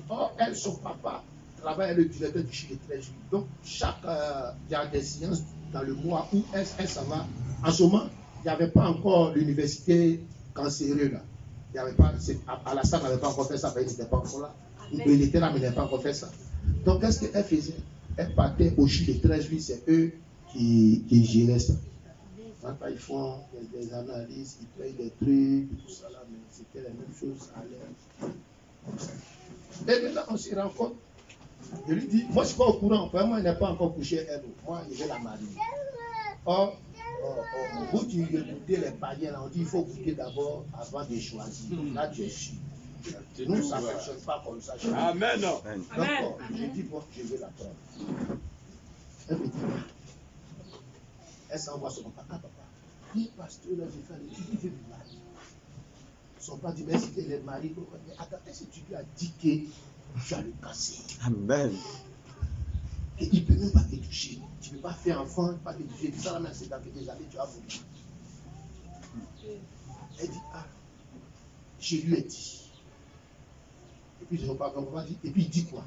Or, elle, son papa, travaille le directeur du Chili de 13 juillet. Donc, il y a des séances dans le mois où elle s'en va. En ce moment, il n'y avait pas encore l'université cancéreux, là. Il n'y avait pas, à la salle, n'avait pas encore fait ça, il n'était pas encore là. Il était là, mais il n'avait pas encore fait ça. Donc, qu'est-ce qu'elle faisait? Elle partait au Chili de 13 juillet, c'est eux qui géraient ça. Quand ils font des analyses, ils payent des trucs, tout ça là, mais c'était la même chose à l'air. Et maintenant, on se rend compte. Je lui dis, moi je ne suis pas au courant, vraiment, il n'est pas encore couché elle. Moi, je vais la marier. Or, vous qui goûtez les païens, on dit il faut goûter d'abord avant de choisir. Là, tu es sûr. Nous, ça ne fonctionne pas comme ça. Amen. Donc, je dis, bon, je vais la prendre. Elle me dit, elle s'envoie son papa. Ah, papa, il est pasteur, là, j'ai fait l'étude, il veut me marier. Son papa dit, mais si elle est mariée, attends, est-ce que tu lui as dit que tu vas le casser? Amen. Et il ne peut même pas te toucher. Tu ne peux pas faire enfant, pas te toucher. Ça, là, même, c'est dans quelques années, tu vas mourir. Elle dit, ah, je lui ai dit. Et puis, son papa dit, et puis il dit quoi?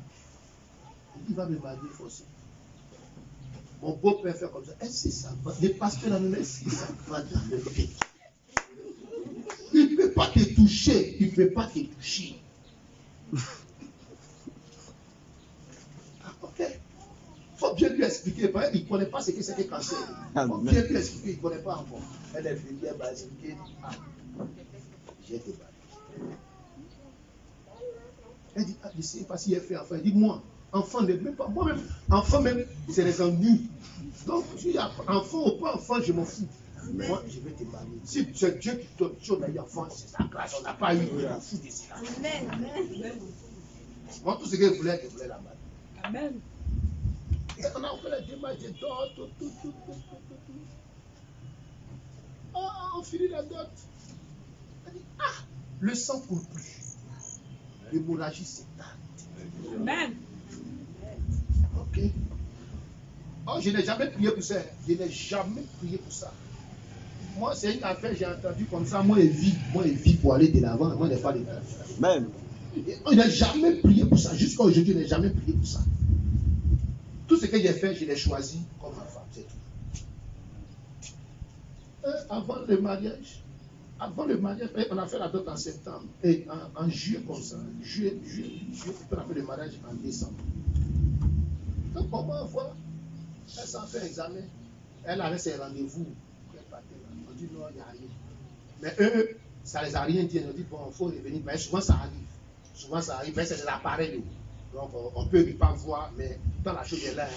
Il dit, il va me marier forcément. Mon beau-père fait comme ça. Est-ce que ça va? Les pasteurs dans le même, est-ce que ça va dans le tête? Il ne peut pas te toucher. Il ne peut pas te toucher. Ah, ok. Il faut bien lui expliquer. Il ne connaît pas ce que c'est que cancer. Il faut bien lui expliquer. Il ne connaît pas encore. Elle est venue, elle m'a expliqué. Ah, j'ai été battu. Elle dit, ah, je ne sais pas si elle fait enfant. Elle dit, moi. Enfant, même pas moi-même. Enfant, même, c'est les ennuis. Donc, si enfant ou pas enfant, je m'en fous. Moi, je vais te marier. Si c'est Dieu qui donne, si on a eu enfant, c'est sa grâce. On n'a pas eu, on m'en fout de ça. Moi, tout ce qu'elle voulait la marier. Amen. Et on a fait la démarche, j'ai dot, tout. Oh, on finit la dot. Elle dit, ah, le sang coule plus. L'hémorragie s'éteint. Amen. Ok. Oh, je n'ai jamais prié pour ça. Je n'ai jamais prié pour ça. Moi, c'est une affaire, j'ai entendu comme ça. Moi, il vit pour aller de l'avant. Moi, je n'ai pas de temps. Même. Je n'ai jamais prié pour ça. Jusqu'à aujourd'hui, je n'ai jamais prié pour ça. Tout ce que j'ai fait, je l'ai choisi comme ma femme. C'est tout. Avant le mariage, on a fait la dot en septembre. Et en juillet, comme ça. Juillet, on a fait le mariage en décembre. Donc, on va voir. Elle s'en fait examen. Elle avait ses rendez-vous. On dit non, il n'y a rien. Mais eux, ça ne les a rien dit. On dit bon, il faut revenir. Mais souvent, ça arrive. Mais c'est de l'appareil. Donc, on ne peut pas voir. Mais dans la chose est là.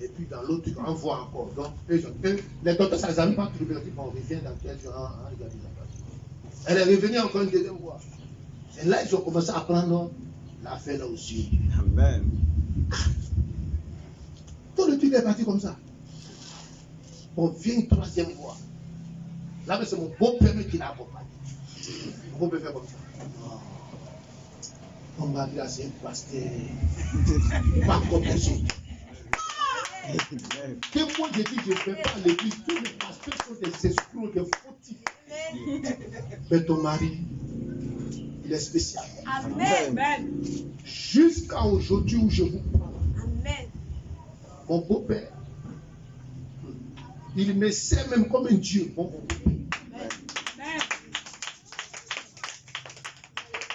Et puis, dans l'autre, on voit encore. Donc, les docteurs, ça ne les a pas trouvé. On dit bon, on revient dans quel jour. Elle est revenue encore une deuxième fois. Et là, ils ont commencé à prendre l'affaire là aussi. Amen. Tout le truc est parti comme ça. On vient une troisième fois. Là, c'est mon beau-père qui l'a accompagné. Mon beau-père fait comme ça. On m'a dit là, c'est un pasteur. Pas comme les autres. Que moi, j'ai dit, je ne fais pas l'église. Tous les pasteurs sont des escrocs, des fautifs. Mais ton mari, il est spécial. Amen. Jusqu'à aujourd'hui où je vous parle. Amen. Mon beau-père, il me sert même comme un Dieu. Mon beau-père.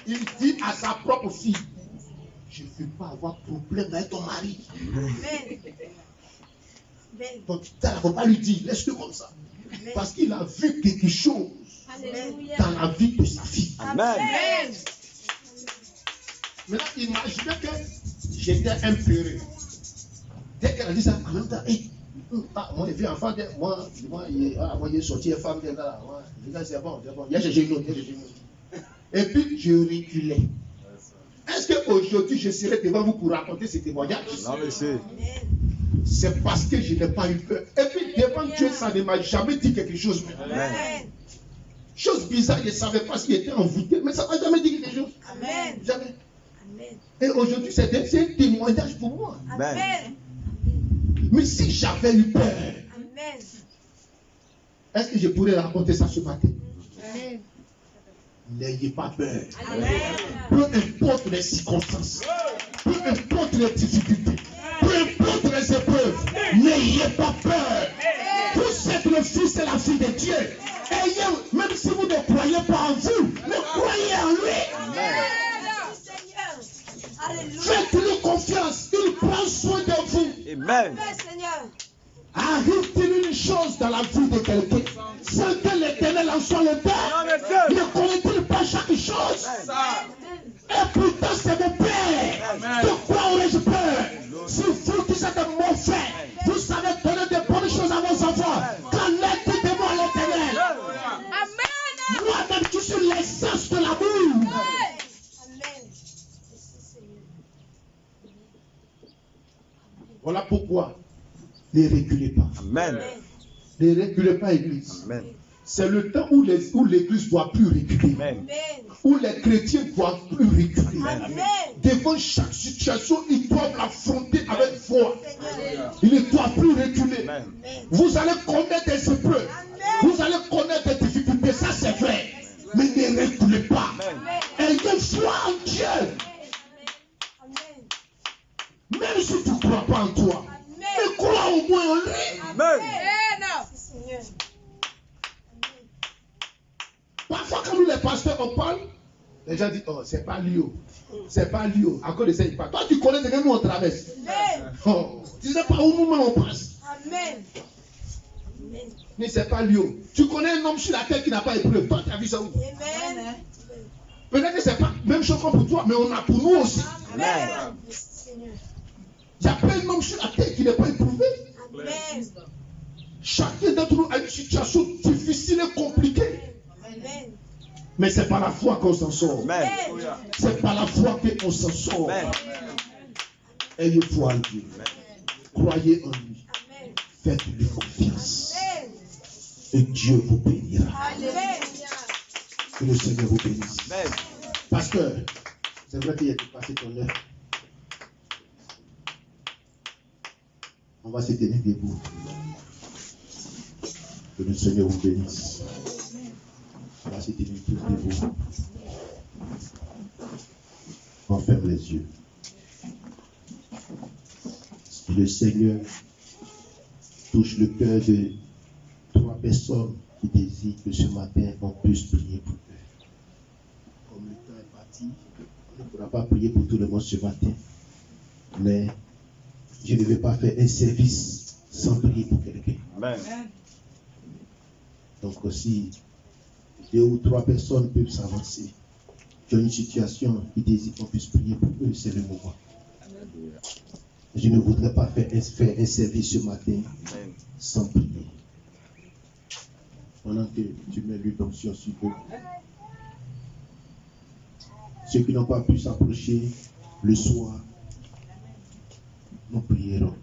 il dit à sa propre fille, je ne veux pas avoir problème avec ton mari. Amen. Donc, il ne faut pas lui dire, laisse-le comme ça. Parce qu'il a vu quelque chose dans la vie de sa fille. Amen. Maintenant, imaginez que j'étais un peureux. Dès qu'elle a dit ça, en même temps, mon vieux enfant, moi, il est sorti, une femme, c'est bon, il y a cherché une autre. Et puis, je reculais. Est-ce qu'aujourd'hui, je serai devant vous pour raconter ce témoignage? Non, monsieur. C'est parce que je n'ai pas eu peur. Et puis, devant Dieu, ça ne m'a jamais dit quelque chose. Amen. Chose bizarre, je ne savais pas s'il était envoûté, mais ça ne m'a jamais dit quelque chose. Amen. Jamais. Amen. Et aujourd'hui, c'est un témoignage pour moi. Amen. Mais si j'avais eu peur, Amen. est-ce que je pourrais raconter ça ce matin? Amen. N'ayez pas peur. Amen. Peu importe les circonstances, peu importe les difficultés, peu importe les épreuves, n'ayez pas peur. Vous êtes le fils et la fille de Dieu. Ayez, même si vous ne croyez pas en vous, mais croyez en lui. Faites-lui confiance. Il prend soin de vous. Amen. Arrive-t-il une chose dans la vie de quelqu'un sans que l'Éternel en soit le père? Ne connaît-il pas chaque chose? Et pourtant c'est mon Père. De quoi aurais-je peur? Si vous qui êtes mauvais, vous savez donner de bonnes choses à vos enfants, qu'en est-il de moi l'Éternel? Moi-même je suis l'essence de l'amour. Voilà pourquoi ne reculez pas. Amen. Ne reculez pas, Église. Amen. C'est le temps où l'Église ne doit plus reculer. Amen. Où les chrétiens ne doivent plus reculer. Amen. Devant chaque situation, ils doivent l'affronter avec foi. Ils ne doivent plus reculer. Amen. Vous allez connaître des épreuves. Vous allez connaître des difficultés. Ça, c'est vrai. Mais ne reculez pas. Ayez foi en Dieu. Même si tu ne crois pas en toi, mais crois au moins en lui. Amen. Parfois, quand nous les pasteurs on parle, les gens disent, oh, c'est pas lui. C'est pas lui. À cause de ça, il parle. Toi, tu connais de nous on traverse. Oh, tu ne sais pas où nous-mêmes on passe. Mais c'est pas lui. Tu connais un homme sur la terre qui n'a pas épreuve. Toi, tu as vu ça où? Peut-être que c'est pas la même chose comme pour toi, mais on a pour nous aussi. Amen. Il n'y a pas un homme sur la terre qui n'est pas éprouvé. Chacun d'entre nous a une situation difficile et compliquée. Mais c'est par la foi qu'on s'en sort. Amen. C'est par la foi qu'on s'en sort. Amen. Ayez foi en Dieu. Croyez en lui. Faites-lui confiance. Et Dieu vous bénira. Que le Seigneur vous bénisse. Amen. Pasteur, c'est vrai qu'il a dépassé ton heure. On va se tenir debout. Que le Seigneur vous bénisse. On va se tenir tous debout. On ferme les yeux. Si le Seigneur touche le cœur de 3 personnes qui désirent que ce matin on puisse prier pour eux. Comme le temps est parti, on ne pourra pas prier pour tout le monde ce matin. Mais je ne vais pas faire un service sans prier pour quelqu'un. Amen. Donc aussi, 2 ou 3 personnes peuvent s'avancer. Qui ont une situation qui désire qu'on puisse prier pour eux, c'est le moment. Je ne voudrais pas faire un service ce matin sans prier. Pendant que tu mets l'onction sur eux. Ceux qui n'ont pas pu s'approcher le soir, nous prierons.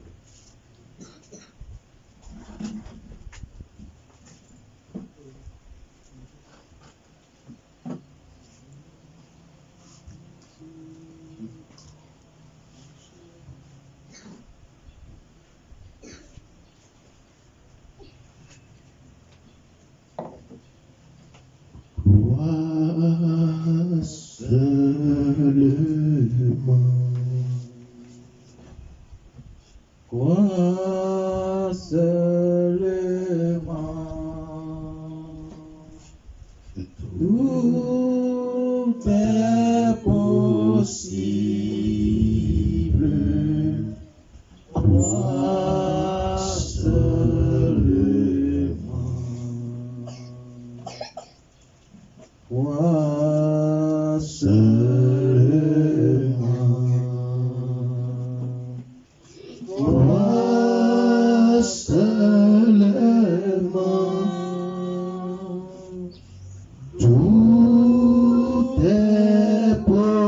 Crois seulement. Crois seulement. Et Tout est possible. Crois seulement. Crois seulement. Crois seulement. Tout est possible.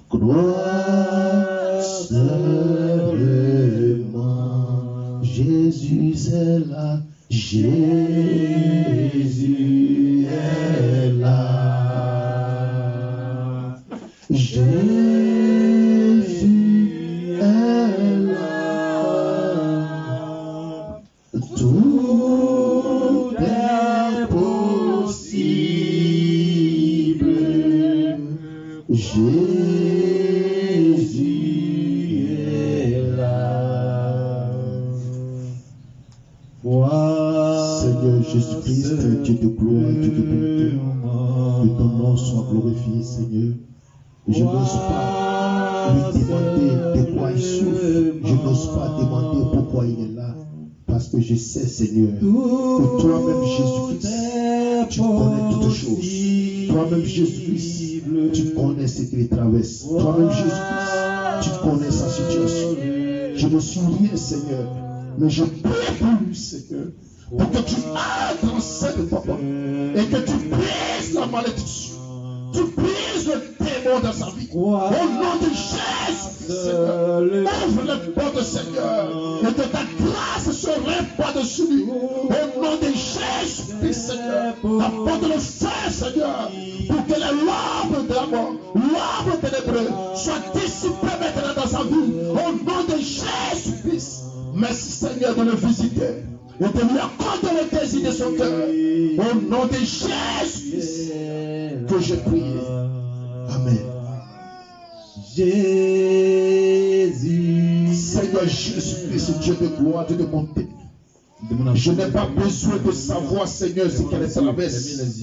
Crois seulement. Jésus est là. Jésus est là. Jésus est là. Tout est possible. Jésus est là. Seigneur Jésus-Christ, Dieu de gloire, Dieu de bonté, que ton nom soit glorifié, Seigneur. Je n'ose pas lui demander de quoi il souffre. Je n'ose pas demander pourquoi il est là. Parce que je sais, Seigneur, que toi-même, Jésus-Christ, tu connais toutes choses. Toi-même, Jésus-Christ, tu connais ce qu'il traverse. Toi-même, Jésus-Christ, tu connais sa situation. Je ne suis rien, Seigneur, mais je prie pour lui, Seigneur, pour que tu entres en scène, papa, et que tu brises la malédiction. Tu brises le démon dans sa vie. Au nom de Jésus, Seigneur, ouvre les portes, Seigneur, et que ta grâce se répande dessus lui. Au nom de Jésus, Seigneur, apporte le feu, Seigneur, pour que les lampes de la mort, l'ombre ténébreux, soient dissipées maintenant dans sa vie. Au nom de Jésus-Christ, merci, Seigneur, de le visiter et de lui accorder le désir de son cœur. Au nom de Jésus-Christ que je prie. Amen. Jésus, Seigneur Jésus-Christ, Dieu de gloire, Dieu de bonté. Je n'ai pas besoin de savoir, Seigneur, ce qu'elle traverse.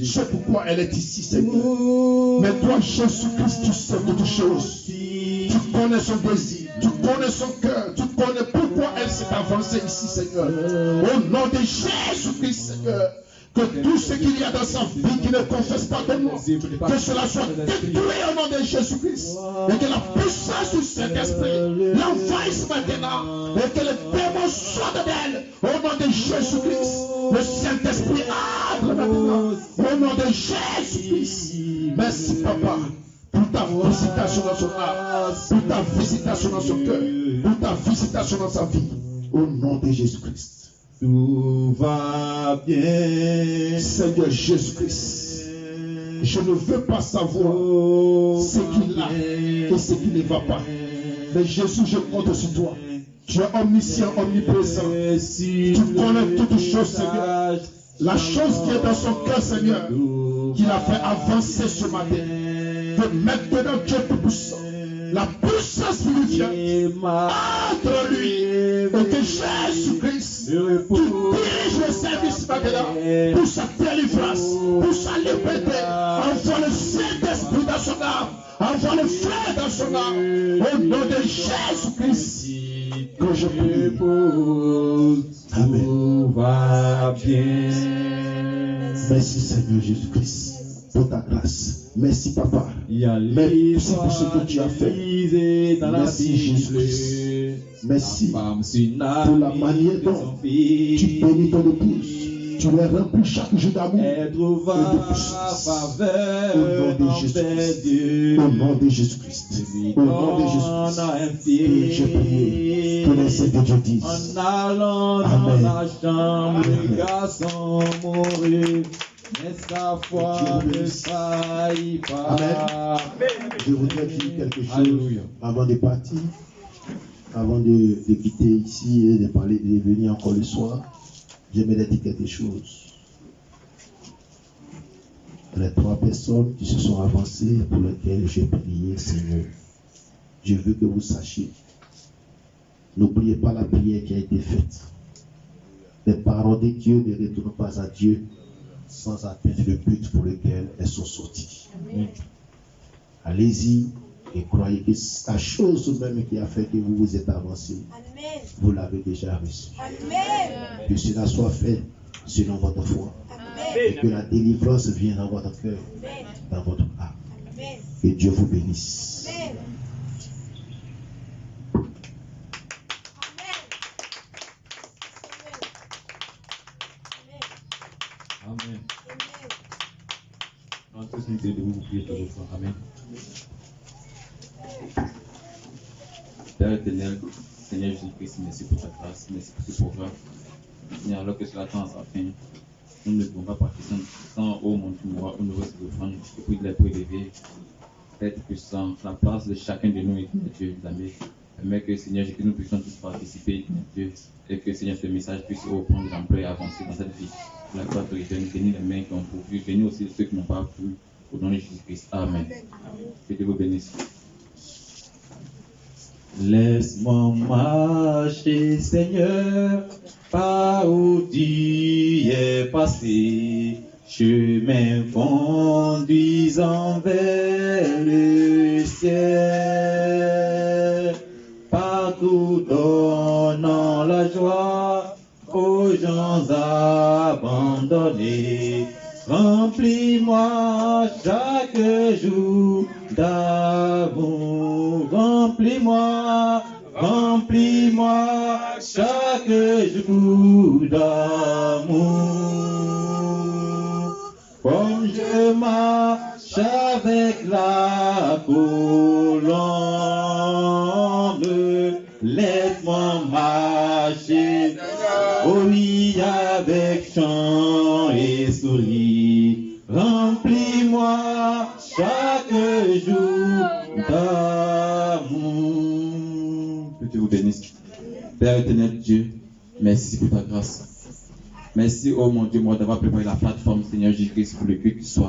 C'est pourquoi elle est ici, Seigneur. Mais toi, Jésus-Christ, tu sais toutes choses. Tu connais son désir, tu connais son cœur, tu connais pourquoi elle s'est avancée ici, Seigneur. Au nom de Jésus-Christ, Seigneur, que tout ce qu'il y a dans sa vie qui ne confesse pas de moi, que cela soit détruit au nom de Jésus-Christ. Et que la puissance du Saint-Esprit l'envahisse maintenant. Et que le démon sorte d'elle au nom de Jésus-Christ. Le Saint-Esprit entre maintenant au nom de Jésus-Christ. Merci, Papa, pour ta visitation dans son âme, pour ta visitation dans son cœur, pour ta visitation dans sa vie. Au nom de Jésus-Christ. Tout va bien. Seigneur Jésus-Christ, je ne veux pas savoir ce qu'il a et ce qui ne va pas. Mais Jésus, je compte sur toi. Tu es omniscient, omniprésent. Tu connais toutes choses, Seigneur. La chose qui est dans son cœur, Seigneur, qu'il a fait avancer ce matin. Que maintenant, Dieu Tout-Puissant, la puissance qui lui vient entre lui et que Jésus-Christ, tu diriges le service maintenant pour sa délivrance, pour sa liberté. Envoie le Saint-Esprit dans son âme, envoie le feu dans son âme. Au nom de Jésus-Christ, que je prie. Amen. Tout va bien. Merci, Seigneur Jésus-Christ, pour ta grâce. Merci, Papa. Merci pour ce que tu as fait. Merci, Jésus-Christ. Merci pour la manière dont tu bénis ton épouse. Tu les remplis chaque jour d'amour et de puissance. Au nom de Jésus-Christ. Au nom de Jésus-Christ. Au nom de Jésus-Christ. Et je prie que les saints de Dieu disent Amen. Mais sa foi ne faillit pas. Amen. Je voudrais dire quelque chose avant de partir, avant de quitter ici et de parler, de venir encore le soir. J'aimerais dire quelque chose. Les 3 personnes qui se sont avancées pour lesquelles j'ai prié, Seigneur, je veux que vous sachiez, n'oubliez pas la prière qui a été faite. Les paroles de Dieu ne retournent pas à Dieu sans atteindre le but pour lequel elles sont sorties. Amen. Allez-y et croyez que la chose même qui a fait que vous vous êtes avancé, Amen. vous l'avez déjà reçu. Amen. Que cela soit fait selon votre foi. Et que la délivrance vienne dans votre cœur, Amen. dans votre âme. Amen. Que Dieu vous bénisse. Amen. Amen. Amen. On tous nous aider de vous prier tous ensemble. Amen. Père éternel, Seigneur Jésus-Christ, merci pour ta grâce, merci pour ce programme. Seigneur, alors que cela tend à sa fin, nous ne pouvons pas partir sans oh mon Dieu, moi, nous reprendre et puis de les prélever. Être puissant, la place de chacun de nous est Dieu, amen. Permets que Seigneur Jésus, nous puissions tous participer, Dieu, et que Seigneur, ce message puisse reprendre l'ampleur et avancer dans cette vie. La gloire te revienne, bénis les mains qui ont pourvu, bénis aussi ceux qui n'ont pas pu, au nom de Jésus-Christ. Amen. Que Dieu vous bénisse. Laisse-moi marcher, Seigneur, par où tu es passé, chemin conduisant vers le ciel, partout donnant la joie aux gens abandonnés. Remplis-moi chaque jour d'amour, remplis-moi chaque jour d'amour. Comme je marche avec la colombe, laisse-moi marcher, oui, avec chant et sourire. Remplis-moi chaque jour d'amour. Que Dieu vous bénisse. Père éternel Dieu, merci pour ta grâce. Merci, oh mon Dieu, moi d'avoir préparé la plateforme, Seigneur Jésus-Christ, pour le culte ce soir.